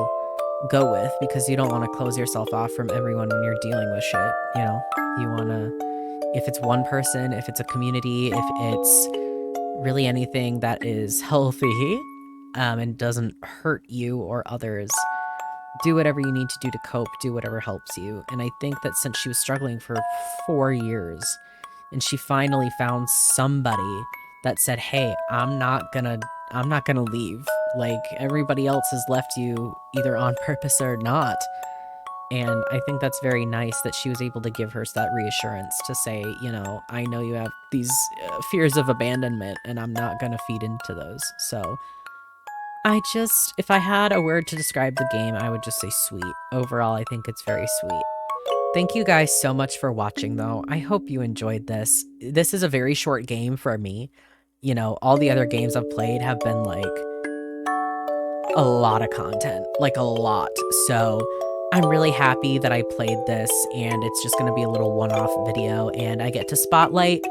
with, because you don't want to close yourself off from everyone when you're dealing with shit, You want to, if it's one person, if it's a community, if it's really anything that is healthy and doesn't hurt you or others, do whatever you need to do to cope, do whatever helps you. And I think that since she was struggling for 4 years and she finally found somebody that said, hey, I'm not gonna leave. Like, everybody else has left you either on purpose or not. And I think that's very nice that she was able to give her that reassurance to say, I know you have these fears of abandonment and I'm not gonna feed into those. So if I had a word to describe the game, I would just say sweet. Overall, I think it's very sweet. Thank you guys so much for watching, though. I hope you enjoyed this. This is a very short game for me. All the other games I've played have been, like, a lot of content. Like, a lot. So, I'm really happy that I played this, and it's just going to be a little one-off video, and I get to spotlight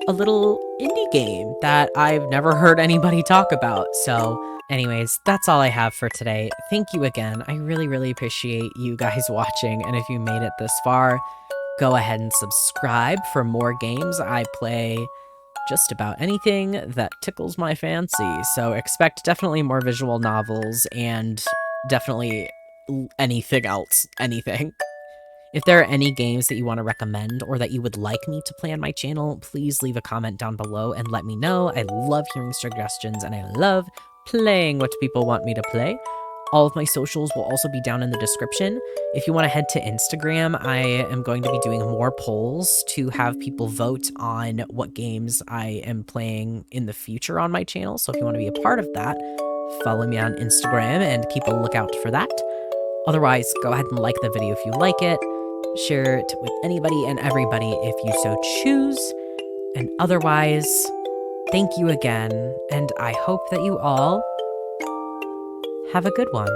a little indie game that I've never heard anybody talk about. So, anyways, that's all I have for today. Thank you again. I really, really appreciate you guys watching, and if you made it this far, go ahead and subscribe for more games. I play just about anything that tickles my fancy, so expect definitely more visual novels and definitely anything else, anything. If there are any games that you want to recommend or that you would like me to play on my channel, please leave a comment down below and let me know. I love hearing suggestions and I love playing what people want me to play. All of my socials will also be down in the description. If you want to head to Instagram, I am going to be doing more polls to have people vote on what games I am playing in the future on my channel. So if you want to be a part of that, follow me on Instagram and keep a lookout for that. Otherwise, go ahead and like the video if you like it. Share it with anybody and everybody if you so choose. And otherwise, thank you again, and I hope that you all have a good one.